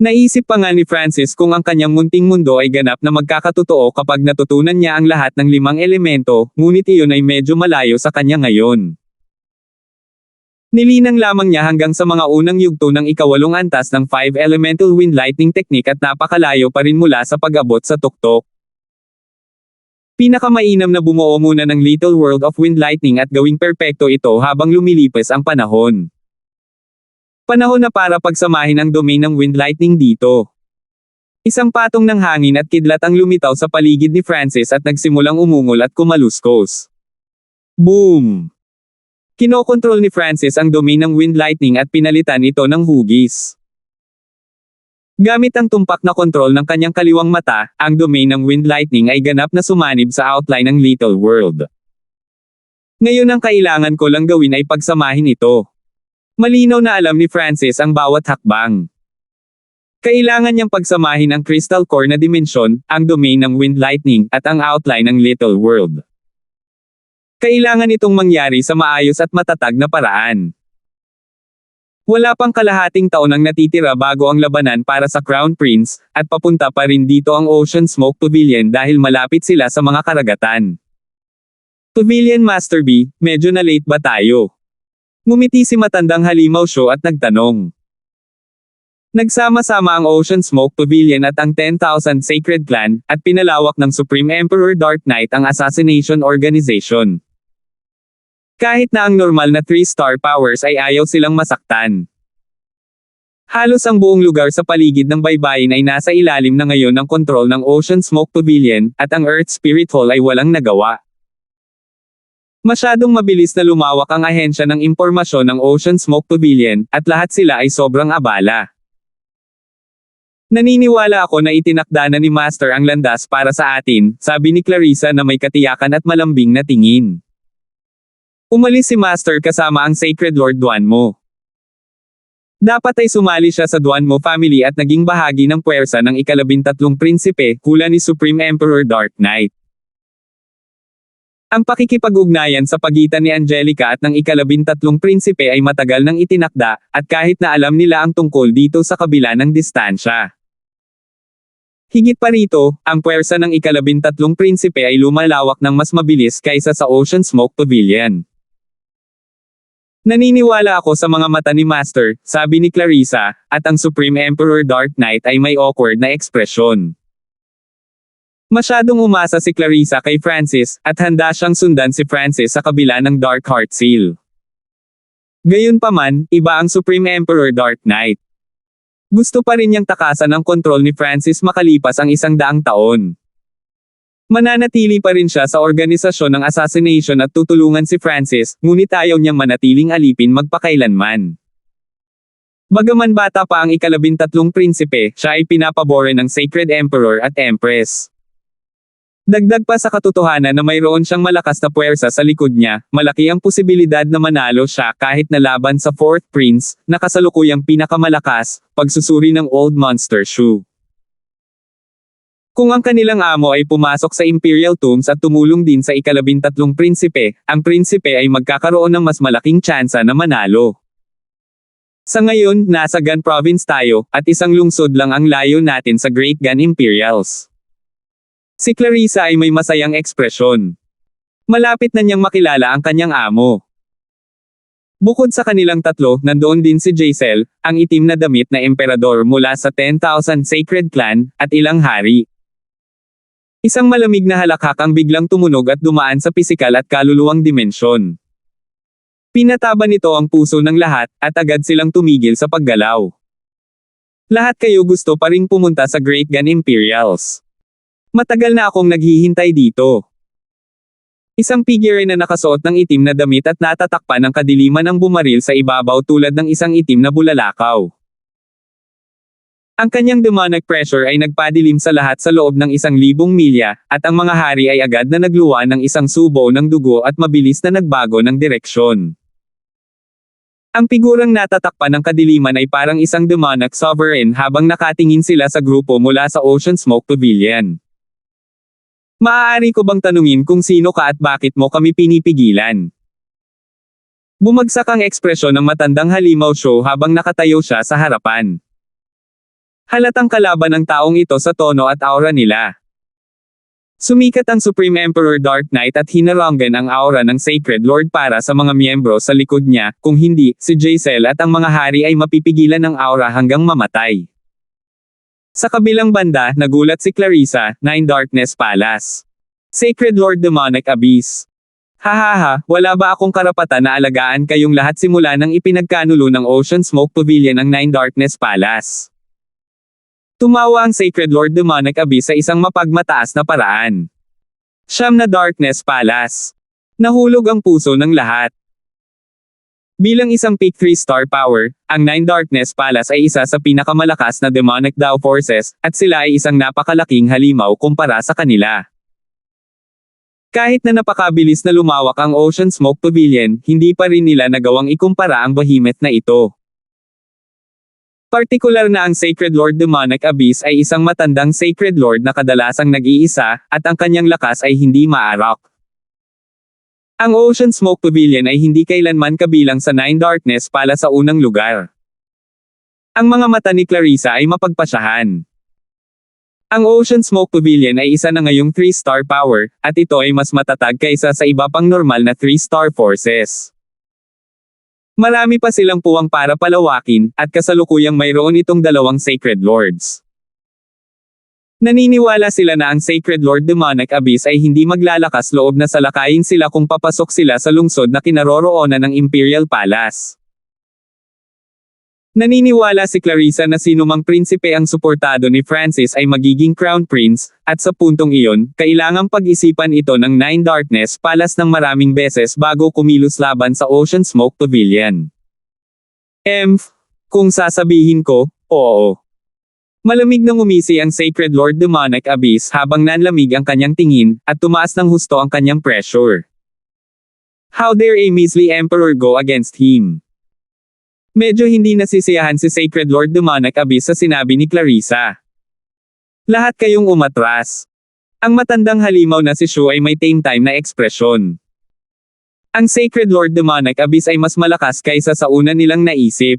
Naisip pa nga ni Francis kung ang kanyang munting mundo ay ganap na magkakatotoo kapag natutunan niya ang lahat ng 5 elemento, ngunit iyon ay medyo malayo sa kanya ngayon. Nilinang lamang niya hanggang sa mga unang yugto ng ika-8 antas ng 5 elemental wind lightning technique at napakalayo pa rin mula sa pag-abot sa tuktok. Pinakamainam na bumuo muna ng Little World of Wind Lightning at gawing perpekto ito habang lumilipas ang panahon. Panahon na para pagsamahin ang domain ng wind lightning dito. Isang patong ng hangin at kidlat ang lumitaw sa paligid ni Francis at nagsimulang umungol at kumaluskos. Boom! Kinokontrol ni Francis ang domain ng wind lightning at pinalitan ito ng hugis. Gamit ang tumpak na kontrol ng kanyang kaliwang mata, ang domain ng wind lightning ay ganap na sumanib sa outline ng Little World. Ngayon ang kailangan ko lang gawin ay pagsamahin ito. Malinaw na alam ni Francis ang bawat hakbang. Kailangan niyang pagsamahin ang crystal core na dimensyon, ang domain ng wind lightning, at ang outline ng Little World. Kailangan itong mangyari sa maayos at matatag na paraan. Wala pang kalahating taon ang natitira bago ang labanan para sa Crown Prince, at papunta pa rin dito ang Ocean Smoke Pavilion dahil malapit sila sa mga karagatan. Pavilion Master B, medyo na late ba tayo? Ngumiti si matandang halimaw siya at nagtanong. Nagsama-sama ang Ocean Smoke Pavilion at ang 10,000 Sacred Clan, at pinalawak ng Supreme Emperor Dark Knight ang Assassination Organization. Kahit na ang normal na 3-star powers ay ayaw silang masaktan. Halos ang buong lugar sa paligid ng baybayin ay nasa ilalim na ngayon ng kontrol ng Ocean Smoke Pavilion, at ang Earth Spirit Hall ay walang nagawa. Masyadong mabilis na lumawak ang ahensya ng impormasyon ng Ocean Smoke Pavilion, at lahat sila ay sobrang abala. Naniniwala ako na itinakda na ni Master ang landas para sa atin, sabi ni Clarissa na may katiyakan at malambing na tingin. Umalis si Master kasama ang Sacred Lord Duanmo. Dapat ay sumali siya sa Duanmo family at naging bahagi ng puwersa ng ika-13 prinsipe, hula ni Supreme Emperor Dark Knight. Ang pakikipag-ugnayan sa pagitan ni Angelica at ng ika-13 prinsipe ay matagal nang itinakda, at kahit na alam nila ang tungkol dito sa kabila ng distansya. Higit pa rito, ang puwersa ng ika-13 prinsipe ay lumalawak ng mas mabilis kaysa sa Ocean Smoke Pavilion. Naniniwala ako sa mga mata ni Master, sabi ni Clarissa, at ang Supreme Emperor Dark Knight ay may awkward na ekspresyon. Masyadong umasa si Clarissa kay Francis, at handa siyang sundan si Francis sa kabila ng Dark Heart Seal. Gayunpaman, iba ang Supreme Emperor Dark Knight. Gusto pa rin niyang takasan ang kontrol ni Francis makalipas ang 100 taon. Mananatili pa rin siya sa organisasyon ng assassination at tutulungan si Francis, ngunit ayaw niyang manatiling alipin magpakailanman. Bagaman bata pa ang ika-13 prinsipe, siya ay pinapabore ng Sacred Emperor at Empress. Dagdag pa sa katotohanan na mayroon siyang malakas na puwersa sa likod niya, malaki ang posibilidad na manalo siya kahit na laban sa 4th Prince, na kasalukuyang pinakamalakas, pagsusuri ng Old Monster Shoe. Kung ang kanilang amo ay pumasok sa Imperial Tombs at tumulong din sa ika-13 prinsipe, ang prinsipe ay magkakaroon ng mas malaking tsansa na manalo. Sa ngayon, nasa Gan Province tayo, at isang lungsod lang ang layo natin sa Great Gan Imperials. Si Clarissa ay may masayang ekspresyon. Malapit na niyang makilala ang kanyang amo. Bukod sa kanilang tatlo, nandoon din si Jaisel, ang itim na damit na emperador mula sa 10,000 Sacred Clan, at ilang hari. Isang malamig na halakhak ang biglang tumunog at dumaan sa pisikal at kaluluwang dimensyon. Pinataba nito ang puso ng lahat, at agad silang tumigil sa paggalaw. Lahat kayo gusto pa ring pumunta sa Great Gan Imperials. Matagal na akong naghihintay dito. Isang figure na nakasuot ng itim na damit at natatakpan ng kadiliman ang bumaril sa ibabaw tulad ng isang itim na bulalakaw. Ang kanyang demonic pressure ay nagpadilim sa lahat sa loob ng 1,000 milya, at ang mga hari ay agad na nagluwa ng isang subo ng dugo at mabilis na nagbago ng direksyon. Ang figurang natatakpan ng kadiliman ay parang isang demonic sovereign habang nakatingin sila sa grupo mula sa Ocean Smoke Pavilion. Maaari ko bang tanungin kung sino ka at bakit mo kami pinipigilan? Bumagsak ang ekspresyon ng matandang halimaw Sho habang nakatayo siya sa harapan. Halatang kalaban ng taong ito sa tono at aura nila. Sumikat ang Supreme Emperor Dark Knight at hinarangan ang aura ng Sacred Lord para sa mga miyembro sa likod niya, kung hindi, si Jacel at ang mga hari ay mapipigilan ng aura hanggang mamatay. Sa kabilang banda, nagulat si Clarissa, Nine Darkness Palace. Sacred Lord Demonic Abyss. Hahaha, wala ba akong karapatan na alagaan kayong lahat simula nang ipinagkanulo ng Ocean Smoke Pavilion ang Nine Darkness Palace? Tumawa ang Sacred Lord Demonic Abyss sa isang mapagmataas na paraan. Siyam na Darkness Palace. Nahulog ang puso ng lahat. Bilang isang peak 3-star power, ang Nine Darkness Palace ay isa sa pinakamalakas na demonic Dao forces, at sila ay isang napakalaking halimaw kumpara sa kanila. Kahit na napakabilis na lumawak ang Ocean Smoke Pavilion, hindi pa rin nila nagawang ikumpara ang behemoth na ito. Partikular na ang Sacred Lord Demonic Abyss ay isang matandang Sacred Lord na kadalasang nag-iisa, at ang kanyang lakas ay hindi maarak. Ang Ocean Smoke Pavilion ay hindi kailanman kabilang sa Nine Darkness Palace sa unang lugar. Ang mga mata ni Clarissa ay mapagpasyahan. Ang Ocean Smoke Pavilion ay isa na ngayong 3-star power, at ito ay mas matatag kaysa sa iba pang normal na 3-star forces. Marami pa silang puwang para palawakin, at kasalukuyang mayroon itong dalawang Sacred Lords. Naniniwala sila na ang Sacred Lord Demonic Abyss ay hindi maglalakas loob na salakayin sila kung papasok sila sa lungsod na kinaroroonan ng Imperial Palace. Naniniwala si Clarissa na sinumang prinsipe ang suportado ni Francis ay magiging Crown Prince, at sa puntong iyon, kailangang pag-isipan ito ng Nine Darkness Palace ng maraming beses bago kumilos laban sa Ocean Smoke Pavilion. Kung sasabihin ko, oo. Malamig na ngumisi ang Sacred Lord Demonic Abyss habang nanlamig ang kanyang tingin, at tumaas ng husto ang kanyang pressure. How dare a measly emperor go against him? Medyo hindi nasisiyahan si Sacred Lord Demonic Abyss sa sinabi ni Clarissa. Lahat kayong umatras. Ang matandang halimaw na si Shu ay may tame time na ekspresyon. Ang Sacred Lord Demonic Abyss ay mas malakas kaysa sa una nilang naisip.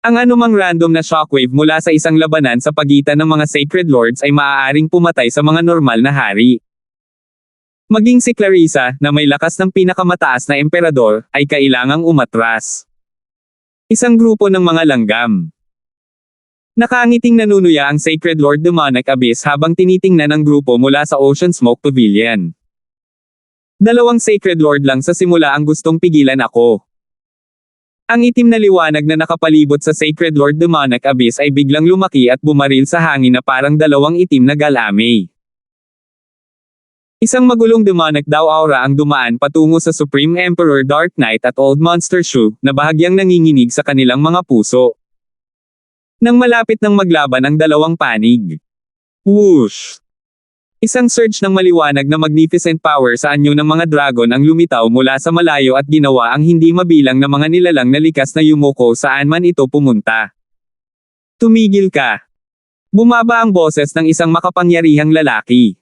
Ang anumang random na shockwave mula sa isang labanan sa pagitan ng mga Sacred Lords ay maaaring pumatay sa mga normal na hari. Maging si Clarissa, na may lakas ng pinakamataas na emperador, ay kailangang umatras. Isang grupo ng mga langgam. Nakangiting nanunuya ang Sacred Lord Demonic Abyss habang tinitingnan ang grupo mula sa Ocean Smoke Pavilion. Dalawang Sacred Lord lang sa simula ang gustong pigilan ako. Ang itim na liwanag na nakapalibot sa Sacred Lord Demonic Abyss ay biglang lumaki at bumaril sa hangin na parang dalawang itim na galame. Isang magulong demonic Dao aura ang dumaan patungo sa Supreme Emperor Dark Knight at Old Monster Shu, na bahagyang nanginginig sa kanilang mga puso. Nang malapit ng maglaban ang dalawang panig. Whoosh! Isang surge ng maliwanag na magnificent power sa anyo ng mga dragon ang lumitaw mula sa malayo at ginawa ang hindi mabilang na mga nilalang na likas na yumuko saan man ito pumunta. Tumigil ka! Bumaba ang boses ng isang makapangyarihang lalaki.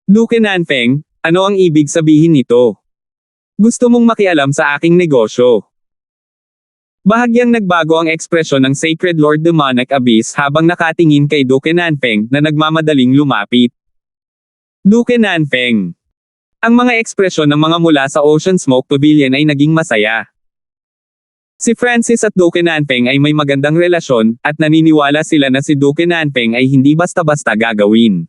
Duke Nanfeng, ano ang ibig sabihin nito? Gusto mong makialam sa aking negosyo? Bahagyang nagbago ang ekspresyon ng Sacred Lord Demonic Abyss habang nakatingin kay Duke Nanfeng na nagmamadaling lumapit. Duke Nanfeng. Ang mga ekspresyon ng mga mula sa Ocean Smoke Pavilion ay naging masaya. Si Francis at Duke Nanfeng ay may magandang relasyon, at naniniwala sila na si Duke Nanfeng ay hindi basta-basta gagawin.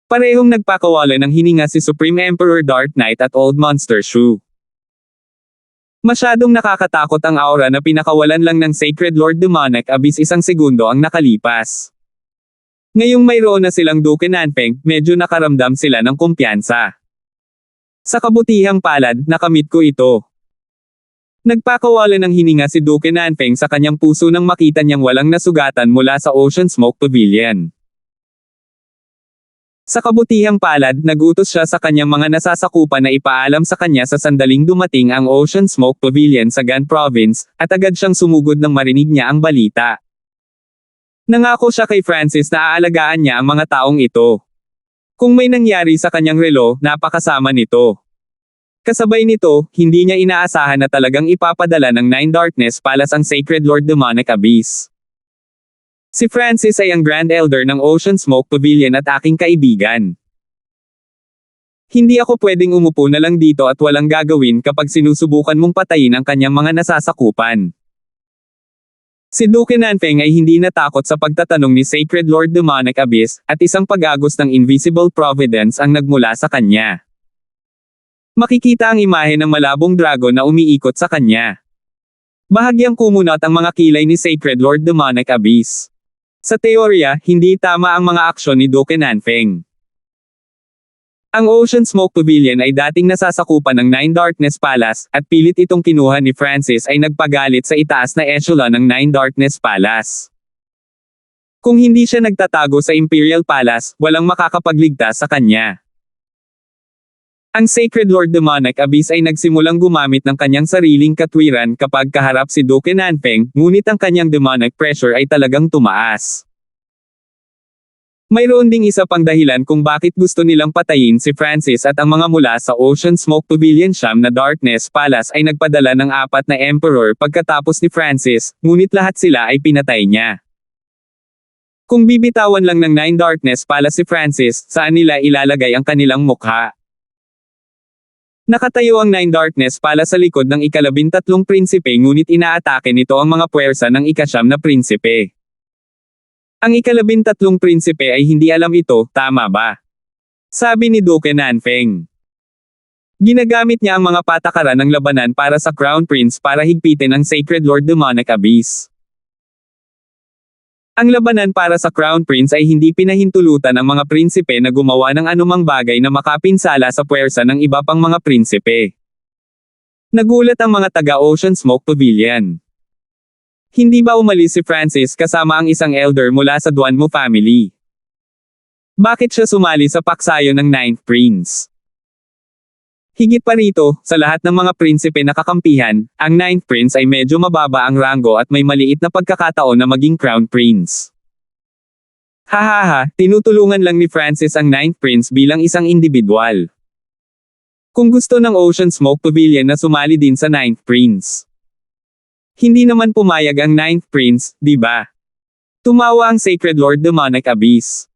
Parehong nagpakawala ng hininga si Supreme Emperor Dark Knight at Old Monster Shu. Masyadong nakakatakot ang aura na pinakawalan lang ng Sacred Lord Demonic Abyss isang segundo ang nakalipas. Ngayong mayroon na silang Duke Nanfeng, medyo nakaramdam sila ng kumpiyansa. Sa kabutihang palad, nakamit ko ito. Nagpakawala ng hininga si Duke Nanfeng sa kanyang puso nang makita niyang walang nasugatan mula sa Ocean Smoke Pavilion. Sa kabutihang palad, nagutos siya sa kanyang mga nasasakupan na ipaalam sa kanya sa sandaling dumating ang Ocean Smoke Pavilion sa Gan Province, at agad siyang sumugod nang marinig niya ang balita. Nangako siya kay Francis na aalagaan niya ang mga taong ito. Kung may nangyari sa kanyang relo, napakasama nito. Kasabay nito, hindi niya inaasahan na talagang ipapadala ng Nine Darkness Palace ang Sacred Lord Demonic Abyss. Si Francis ay ang Grand Elder ng Ocean Smoke Pavilion at aking kaibigan. Hindi ako pwedeng umupo na lang dito at walang gagawin kapag sinusubukan mong patayin ang kanyang mga nasasakupan. Si Duke Nanfeng ay hindi natakot sa pagtatanong ni Sacred Lord Demonic Abyss, at isang pag-agos ng Invisible Providence ang nagmula sa kanya. Makikita ang imahe ng malabong dragon na umiikot sa kanya. Bahagyang kumunat ang mga kilay ni Sacred Lord Demonic Abyss. Sa teorya, hindi tama ang mga aksyon ni Duke Nanfeng. Ang Ocean Smoke Pavilion ay dating nasasakupan ng Nine Darkness Palace, at pilit itong kinuha ni Francis ay nagpagalit sa itaas na echelon ng Nine Darkness Palace. Kung hindi siya nagtatago sa Imperial Palace, walang makakapagligtas sa kanya. Ang Sacred Lord Demonic Abyss ay nagsimulang gumamit ng kanyang sariling katwiran kapag kaharap si Duke Nanfeng, ngunit ang kanyang demonic pressure ay talagang tumaas. Mayroon ding isa pang dahilan kung bakit gusto nilang patayin si Francis, at ang mga mula sa Ocean Smoke Pavilion Siyam na Darkness Palace ay nagpadala ng 4 na Emperor pagkatapos ni Francis, ngunit lahat sila ay pinatay niya. Kung bibitawan lang ng Nine Darkness Palace si Francis, saan nila ilalagay ang kanilang mukha? Nakatayo ang Nine Darkness Palace sa likod ng ika-13 prinsipe, ngunit inaatake nito ang mga puwersa ng ika-9 na prinsipe. Ang ika-13 prinsipe ay hindi alam ito, tama ba? Sabi ni Duke Nanfeng. Ginagamit niya ang mga patakaran ng labanan para sa Crown Prince para higpitin ang Sacred Lord Demonic Abyss. Ang labanan para sa Crown Prince ay hindi pinahintulutan ng mga prinsipe na gumawa ng anumang bagay na makapinsala sa puwersa ng iba pang mga prinsipe. Nagulat ang mga taga-Ocean Smoke Pavilion. Hindi ba umalis si Francis kasama ang isang elder mula sa Duanmu family? Bakit siya sumali sa paksayo ng Ninth Prince? Higit pa rito, sa lahat ng mga prinsipe na kakampihan, ang Ninth Prince ay medyo mababa ang ranggo at may maliit na pagkakataon na maging Crown Prince. Hahaha, tinutulungan lang ni Francis ang Ninth Prince bilang isang individual. Kung gusto ng Ocean Smoke Pavilion na sumali din sa Ninth Prince. Hindi naman pumayag ang Ninth Prince, di ba? Tumawa ang Sacred Lord Demonic Abyss.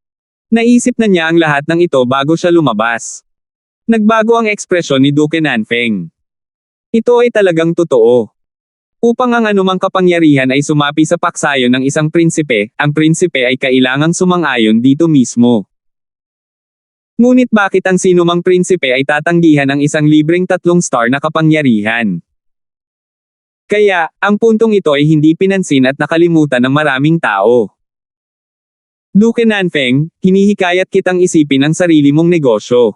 Naisip na niya ang lahat ng ito bago siya lumabas. Nagbago ang ekspresyon ni Duke Nanfeng. Ito ay talagang totoo. Upang ang anumang kapangyarihan ay sumapi sa paksayo ng isang prinsipe, ang prinsipe ay kailangang sumang-ayon dito mismo. Ngunit bakit ang sinumang prinsipe ay tatanggihan ang isang libreng 3-star na kapangyarihan? Kaya, ang puntong ito ay hindi pinansin at nakalimutan ng maraming tao. Duke Nanfeng, hinihikayat kitang isipin ang sarili mong negosyo.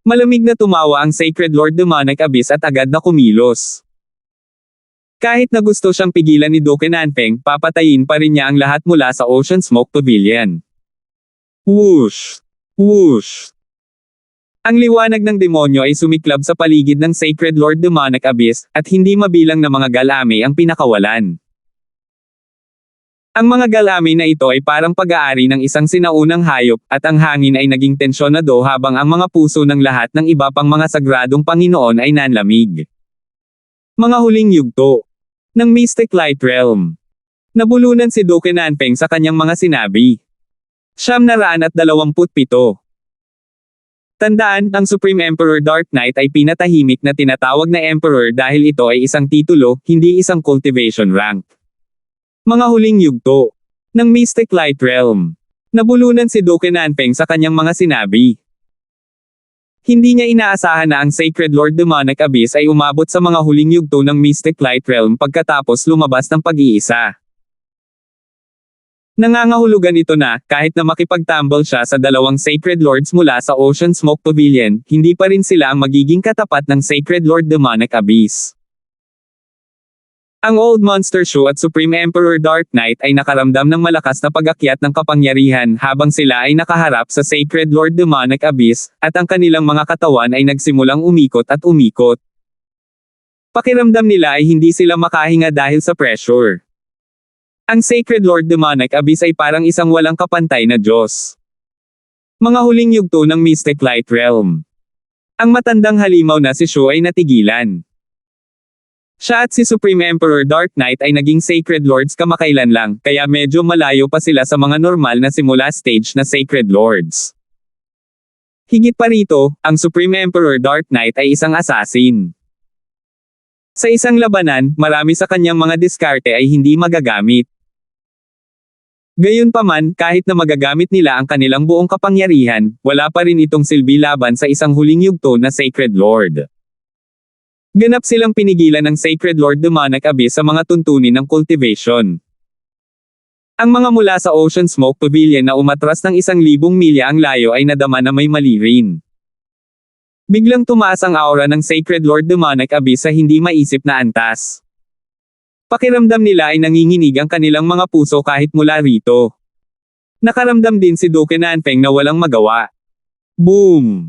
Malamig na tumawa ang Sacred Lord Demonic Abyss at agad na kumilos. Kahit na gusto siyang pigilan ni Duke Nanfeng, papatayin pa rin niya ang lahat mula sa Ocean Smoke Pavilion. Whoosh! Whoosh! Ang liwanag ng demonyo ay sumiklab sa paligid ng Sacred Lord Demonic Abyss, at hindi mabilang na mga galame ang pinakawalan. Ang mga galame na ito ay parang pag-aari ng isang sinaunang hayop, at ang hangin ay naging tensyonado habang ang mga puso ng lahat ng iba pang mga sagradong Panginoon ay nanlamig. Mga huling yugto ng Mystic Light Realm. Nabulunan si Duke Nanfeng sa kanyang mga sinabi. 927. Tandaan, ang Supreme Emperor Dark Knight ay pinatahimik na tinatawag na Emperor dahil ito ay isang titulo, hindi isang cultivation rank. Mga huling yugto ng Mystic Light Realm. Nabulunan si Duke Nanfeng sa kanyang mga sinabi. Hindi niya inaasahan na ang Sacred Lord Demonic Abyss ay umabot sa mga huling yugto ng Mystic Light Realm pagkatapos lumabas ng pag-iisa. Nangangahulugan ito na, kahit na makipagtambol siya sa dalawang Sacred Lords mula sa Ocean Smoke Pavilion, hindi pa rin sila ang magiging katapat ng Sacred Lord Demonic Abyss. Ang Old Monster Shoe at Supreme Emperor Dark Knight ay nakaramdam ng malakas na pag-akyat ng kapangyarihan habang sila ay nakaharap sa Sacred Lord Demonic Abyss, at ang kanilang mga katawan ay nagsimulang umikot at umikot. Pakiramdam nila ay hindi sila makahinga dahil sa pressure. Ang Sacred Lord Demonic Abyss ay parang isang walang kapantay na Diyos. Mga huling yugto ng Mystic Light Realm. Ang matandang halimaw na si Shu ay natigilan. Siya at si Supreme Emperor Dark Knight ay naging Sacred Lords kamakailan lang, kaya medyo malayo pa sila sa mga normal na simula stage na Sacred Lords. Higit pa rito, ang Supreme Emperor Dark Knight ay isang assassin. Sa isang labanan, marami sa kanyang mga diskarte ay hindi magagamit. Gayunpaman, kahit na magagamit nila ang kanilang buong kapangyarihan, wala pa rin itong silbi laban sa isang huling yugto na Sacred Lord. Ganap silang pinigilan ng Sacred Lord Demonic Abyss sa mga tuntunin ng cultivation. Ang mga mula sa Ocean Smoke Pavilion na umatras ng 1,000 milya ang layo ay nadama na may mali rin. Biglang tumaas ang aura ng Sacred Lord Demonic Abyss sa hindi maisip na antas. Pakiramdam nila ay nanginginig ang kanilang mga puso kahit mula rito. Nakaramdam din si Duke Nanfeng na walang magawa. Boom!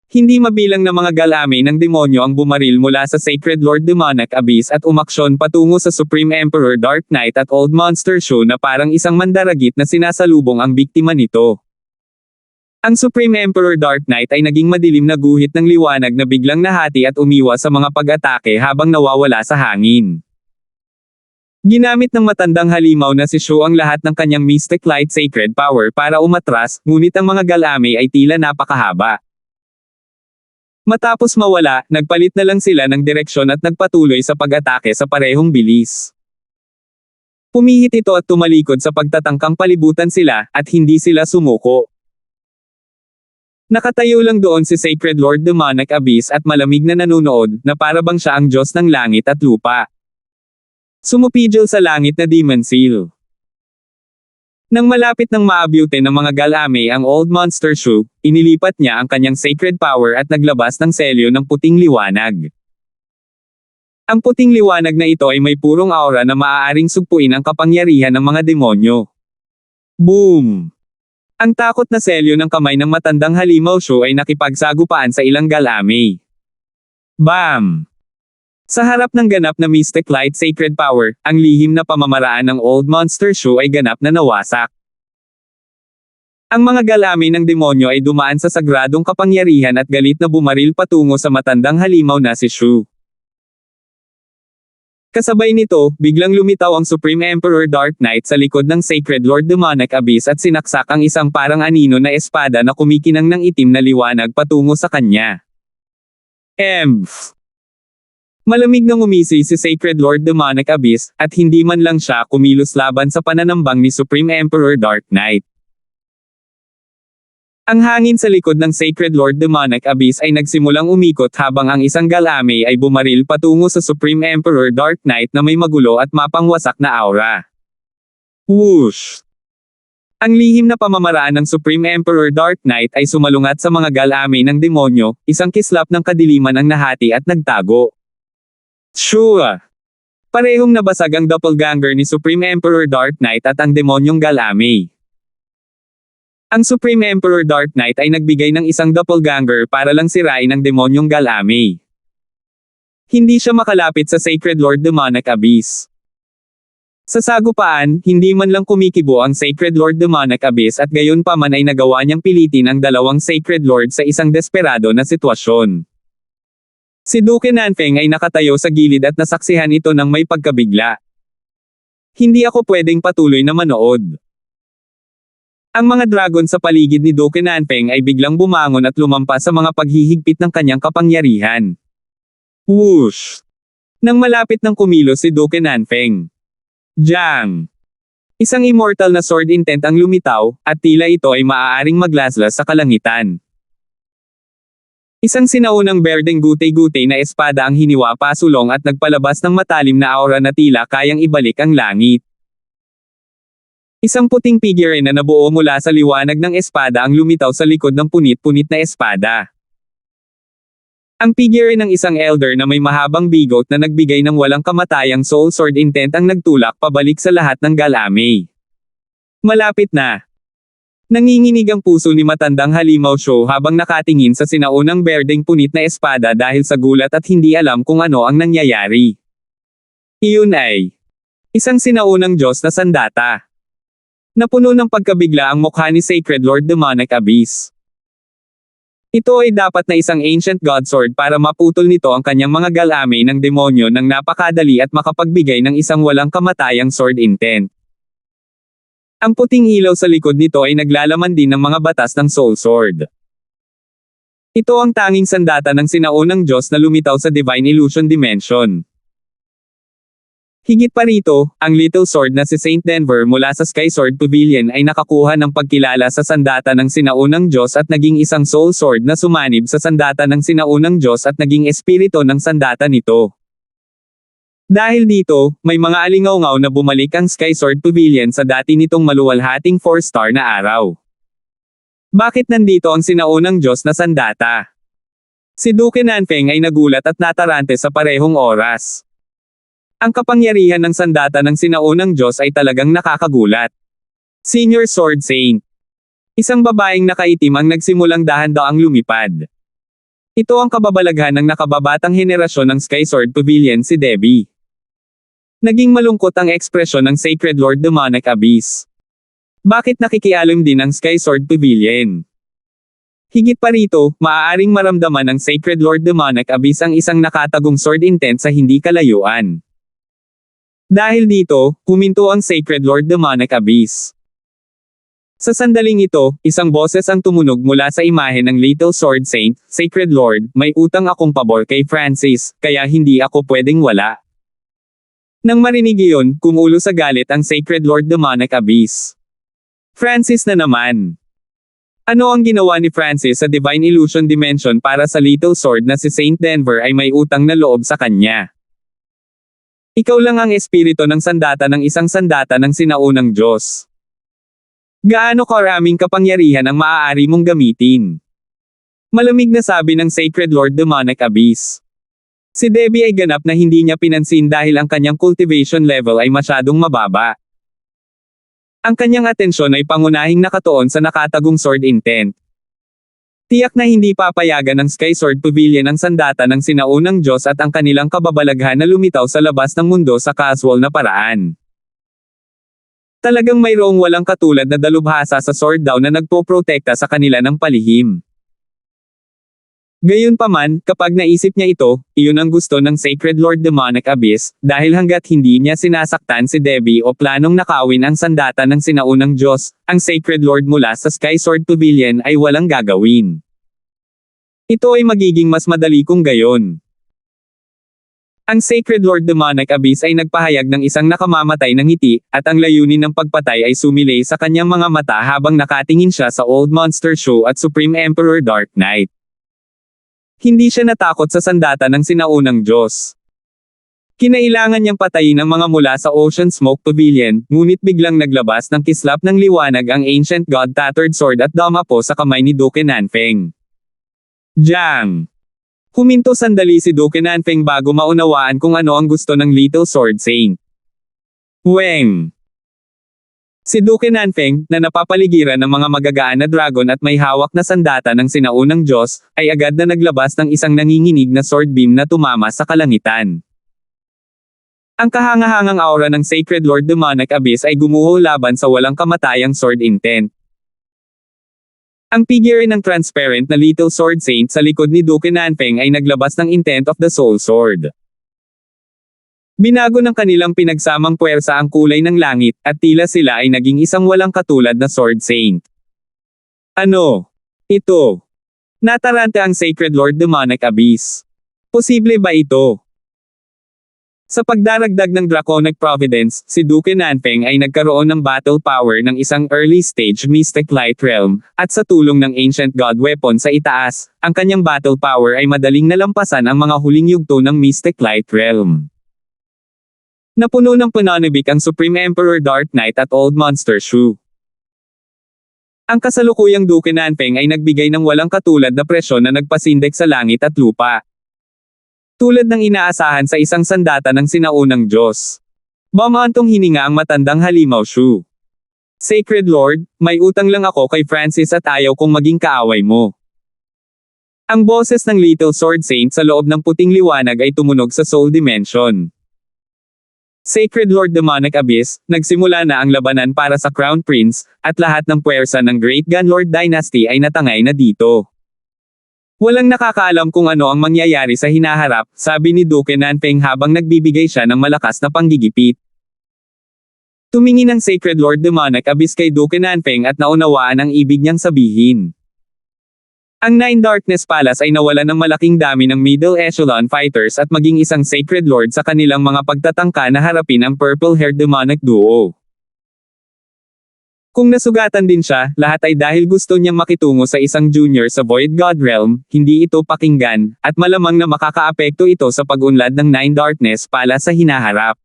Hindi mabilang na mga galame ng demonyo ang bumaril mula sa Sacred Lord Demonic Abyss at umaksyon patungo sa Supreme Emperor Dark Knight at Old Monster Shu na parang isang mandaragit na sinasalubong ang biktima nito. Ang Supreme Emperor Dark Knight ay naging madilim na guhit ng liwanag na biglang nahati at umiwas sa mga pag-atake habang nawawala sa hangin. Ginamit ng matandang halimaw na si Shu ang lahat ng kanyang Mystic Light Sacred Power para umatras, ngunit ang mga galame ay tila napakahaba. Matapos mawala, nagpalit na lang sila ng direksyon at nagpatuloy sa pag-atake sa parehong bilis. Pumihit ito at tumalikod sa pagtatangkang palibutan sila, at hindi sila sumuko. Nakatayo lang doon si Sacred Lord Demonic Abyss at malamig na nanunood, na para bang siya ang Diyos ng langit at lupa. Sumupidyo sa langit na Demon Seal. Nang malapit ng maabyute ng mga galame ang Old Monster Shu, inilipat niya ang kanyang sacred power at naglabas ng selyo ng puting liwanag. Ang puting liwanag na ito ay may purong aura na maaaring sugpuin ang kapangyarihan ng mga demonyo. Boom! Ang takot na selyo ng kamay ng matandang halimaw Shu ay nakipagsagupaan sa ilang galame. Bam! Sa harap ng ganap na Mystic Light Sacred Power, ang lihim na pamamaraan ng Old Monster Shu ay ganap na nawasak. Ang mga galame ng demonyo ay dumaan sa sagradong kapangyarihan at galit na bumaril patungo sa matandang halimaw na si Shu. Kasabay nito, biglang lumitaw ang Supreme Emperor Dark Knight sa likod ng Sacred Lord Demonic Abyss at sinaksak ang isang parang anino na espada na kumikinang ng itim na liwanag patungo sa kanya. Emph! Malamig nang umisi si Sacred Lord Demonic Abyss, at hindi man lang siya kumilos laban sa pananambang ni Supreme Emperor Dark Knight. Ang hangin sa likod ng Sacred Lord Demonic Abyss ay nagsimulang umikot habang ang isang galame ay bumaril patungo sa Supreme Emperor Dark Knight na may magulo at mapangwasak na aura. Whoosh! Ang lihim na pamamaraan ng Supreme Emperor Dark Knight ay sumalungat sa mga galame ng demonyo, isang kislap ng kadiliman ang nahati at nagtago. Shua! Parehong nabasag ang doppelganger ni Supreme Emperor Dark Knight at ang demonyong galame. Ang Supreme Emperor Dark Knight ay nagbigay ng isang doppelganger para lang sirain ang demonyong galame. Hindi siya makalapit sa Sacred Lord Demonic Abyss. Sa sagupaan, hindi man lang kumikibo ang Sacred Lord Demonic Abyss at gayon pa man ay nagawa niyang pilitin ang dalawang Sacred Lord sa isang desperado na sitwasyon. Si Duke Nanfeng ay nakatayo sa gilid at nasaksihan ito ng may pagkabigla. Hindi ako pwedeng patuloy na manood. Ang mga dragon sa paligid ni Duke Nanfeng ay biglang bumangon at lumampas sa mga paghihigpit ng kanyang kapangyarihan. Whoosh! Nang malapit ng kumilos si Duke Nanfeng. Jang! Isang immortal na sword intent ang lumitaw, at tila ito ay maaaring maglaslas sa kalangitan. Isang sinaunang berdeng gutay-gutay na espada ang hiniwa pasulong at nagpalabas ng matalim na aura na tila kayang ibalik ang langit. Isang puting figure na nabuo mula sa liwanag ng espada ang lumitaw sa likod ng punit-punit na espada. Ang figure ng isang elder na may mahabang bigot na nagbigay ng walang kamatayang soul sword intent ang nagtulak pabalik sa lahat ng galame. Malapit na. Nanginginig ang puso ni matandang halimaw Shu habang nakatingin sa sinaunang berdeng punit na espada dahil sa gulat at hindi alam kung ano ang nangyayari. Iyon ay isang sinaunang Diyos na sandata. Napuno ng pagkabigla ang mukha ni Sacred Lord Demonic Abyss. Ito ay dapat na isang ancient god sword para maputol nito ang kanyang mga galamay ng demonyo ng napakadali at makapagbigay ng isang walang kamatayang sword intent. Ang puting ilaw sa likod nito ay naglalaman din ng mga batas ng Soul Sword. Ito ang tanging sandata ng sinaunang Diyos na lumitaw sa Divine Illusion Dimension. Higit pa rito, ang Little Sword na si Saint Denver mula sa Sky Sword Pavilion ay nakakuha ng pagkilala sa sandata ng sinaunang Diyos at naging isang Soul Sword na sumanib sa sandata ng sinaunang Diyos at naging espiritu ng sandata nito. Dahil dito, may mga alingaw-ngaw na bumalik ang Sky Sword Pavilion sa dati nitong maluwalhating 4-star na araw. Bakit nandito ang sinaunang Diyos na sandata? Si Duke Nanfeng ay nagulat at natarante sa parehong oras. Ang kapangyarihan ng sandata ng sinaunang Diyos ay talagang nakakagulat. Senior Sword Saint. Isang babaeng nakaitim ang nagsimulang dahan-daang lumipad. Ito ang kababalaghan ng nakababatang henerasyon ng Sky Sword Pavilion, si Debbie. Naging malungkot ang ekspresyon ng Sacred Lord Demonic Abyss. Bakit nakikialam din ang Sky Sword Pavilion? Higit pa rito, maaaring maramdaman ng Sacred Lord Demonic Abyss ang isang nakatagong sword intent sa hindi kalayuan. Dahil dito, huminto ang Sacred Lord Demonic Abyss. Sa sandaling ito, isang boses ang tumunog mula sa imahe ng Little Sword Saint, Sacred Lord, may utang akong pabor kay Francis, kaya hindi ako pwedeng wala. Nang marinig iyon, kumulo sa galit ang Sacred Lord Demonic Abyss. Francis na naman. Ano ang ginawa ni Francis sa Divine Illusion Dimension para sa Little Sword na si Saint Denver ay may utang na loob sa kanya? Ikaw lang ang espiritu ng sandata ng isang sandata ng sinaunang Diyos. Gaano karaming kapangyarihan ang maaari mong gamitin? Malamig na sabi ng Sacred Lord Demonic Abyss. Si Debbie ay ganap na hindi niya pinansin dahil ang kanyang cultivation level ay masyadong mababa. Ang kanyang atensyon ay pangunahing nakatuon sa nakatagong sword intent. Tiyak na hindi papayagan ng Sky Sword Pavilion ang sandata ng sinaunang Diyos at ang kanilang kababalaghan na lumitaw sa labas ng mundo sa casual na paraan. Talagang mayroong walang katulad na dalubhasa sa sword daw na nagpoprotekta sa kanila ng palihim. Gayunpaman, kapag naisip niya ito, iyon ang gusto ng Sacred Lord Demonic Abyss, dahil hanggat hindi niya sinasaktan si Debbie o planong nakawin ang sandata ng sinaunang Diyos, ang Sacred Lord mula sa Sky Sword Pavilion ay walang gagawin. Ito ay magiging mas madali kung gayon. Ang Sacred Lord Demonic Abyss ay nagpahayag ng isang nakamamatay ng ngiti, at ang layunin ng pagpatay ay sumilay sa kanyang mga mata habang nakatingin siya sa Old Monster Show at Supreme Emperor Dark Knight. Hindi siya natakot sa sandata ng sinaunang Diyos. Kinailangan niyang patayin ang mga mula sa Ocean Smoke Pavilion, ngunit biglang naglabas ng kislap ng liwanag ang Ancient God Tattered Sword at dumapo sa kamay ni Duke Nanfeng. Jang! Huminto sandali si Duke Nanfeng bago maunawaan kung ano ang gusto ng Little Sword Saint. Weng! Si Duke Nanfeng, na napapaligiran ng mga magagaan na dragon at may hawak na sandata ng sinaunang Diyos, ay agad na naglabas ng isang nanginginig na sword beam na tumama sa kalangitan. Ang kahangahangang aura ng Sacred Lord Demonic Abyss ay gumuho laban sa walang kamatayang sword intent. Ang figure ng transparent na Little Sword Saint sa likod ni Duke Nanfeng ay naglabas ng intent of the Soul Sword. Binago ng kanilang pinagsamang puwersa ang kulay ng langit, at tila sila ay naging isang walang katulad na Sword Saint. Ano? Ito. Natarante ang Sacred Lord Demonic Abyss. Posible ba ito? Sa pagdaragdag ng Draconic Providence, si Duke Nanfeng ay nagkaroon ng battle power ng isang early stage Mystic Light Realm, at sa tulong ng Ancient God Weapon sa itaas, ang kanyang battle power ay madaling nalampasan ang mga huling yugto ng Mystic Light Realm. Napuno ng pananabik ang Supreme Emperor Dark Knight at Old Monster Shoe. Ang kasalukuyang Duke Nanfeng ay nagbigay ng walang katulad na presyon na nagpasindak sa langit at lupa. Tulad ng inaasahan sa isang sandata ng sinaunang Diyos. Bumantong hininga ang matandang halimaw Shoe. Sacred Lord, may utang lang ako kay Francis at ayaw kong maging kaaway mo. Ang boses ng Little Sword Saint sa loob ng puting liwanag ay tumunog sa Soul Dimension. Sacred Lord Demonic Abyss, nagsimula na ang labanan para sa Crown Prince, at lahat ng puwersa ng Great Gunlord Dynasty ay natangay na dito. Walang nakakaalam kung ano ang mangyayari sa hinaharap, sabi ni Duke Nanfeng habang nagbibigay siya ng malakas na panggigipit. Tumingin ang Sacred Lord Demonic Abyss kay Duke Nanfeng at naunawaan ang ibig niyang sabihin. Ang Nine Darkness Palace ay nawalan ng malaking dami ng Middle Echelon Fighters at maging isang Sacred Lord sa kanilang mga pagtatangka na harapin ang Purple-Haired Demonic Duo. Kung nasugatan din siya, lahat ay dahil gusto niyang makitungo sa isang junior sa Void God Realm, hindi ito pakinggan, at malamang na makakaapekto ito sa pag-unlad ng Nine Darkness Palace sa hinaharap.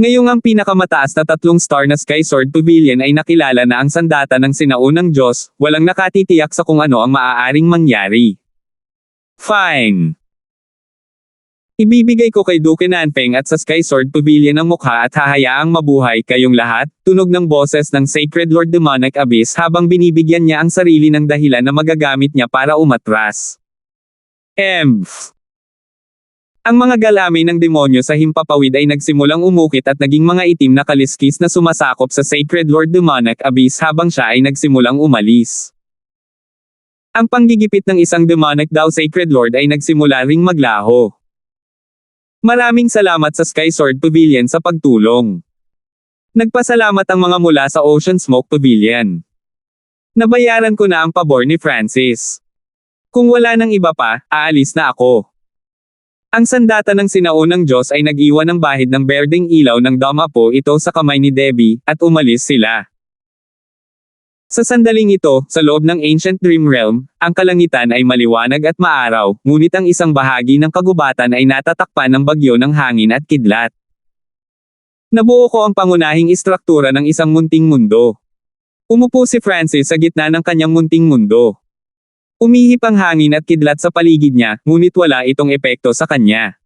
Ngayong ang pinakamataas na 3-star na Sky Sword Pavilion ay nakilala na ang sandata ng sinaunang Diyos, walang nakatitiyak sa kung ano ang maaaring mangyari. Fine. Ibibigay ko kay Duke Nanfeng at sa Sky Sword Pavilion ang mukha at hahayaang mabuhay kayong lahat, tunog ng boses ng Sacred Lord Demonic Abyss habang binibigyan niya ang sarili ng dahilan na magagamit niya para umatras. Ang mga galamin ng demonyo sa himpapawid ay nagsimulang umukit at naging mga itim na kaliskis na sumasakop sa Sacred Lord Demonic Abyss habang siya ay nagsimulang umalis. Ang panggigipit ng isang demonic daw Sacred Lord ay nagsimula ring maglaho. Maraming salamat sa Sky Sword Pavilion sa pagtulong. Nagpasalamat ang mga mula sa Ocean Smoke Pavilion. Nabayaran ko na ang pabor ni Francis. Kung wala nang iba pa, aalis na ako. Ang sandata ng sinaunang Diyos ay nag-iwan ng bahid ng berdeng ilaw ng damapo ito sa kamay ni Debbie, at umalis sila. Sa sandaling ito, sa loob ng Ancient Dream Realm, ang kalangitan ay maliwanag at maaraw, ngunit ang isang bahagi ng kagubatan ay natatakpan ng bagyo ng hangin at kidlat. Nabuo ko ang pangunahing istruktura ng isang munting mundo. Umupo si Francis sa gitna ng kanyang munting mundo. Umihip ang hangin at kidlat sa paligid niya, ngunit wala itong epekto sa kanya.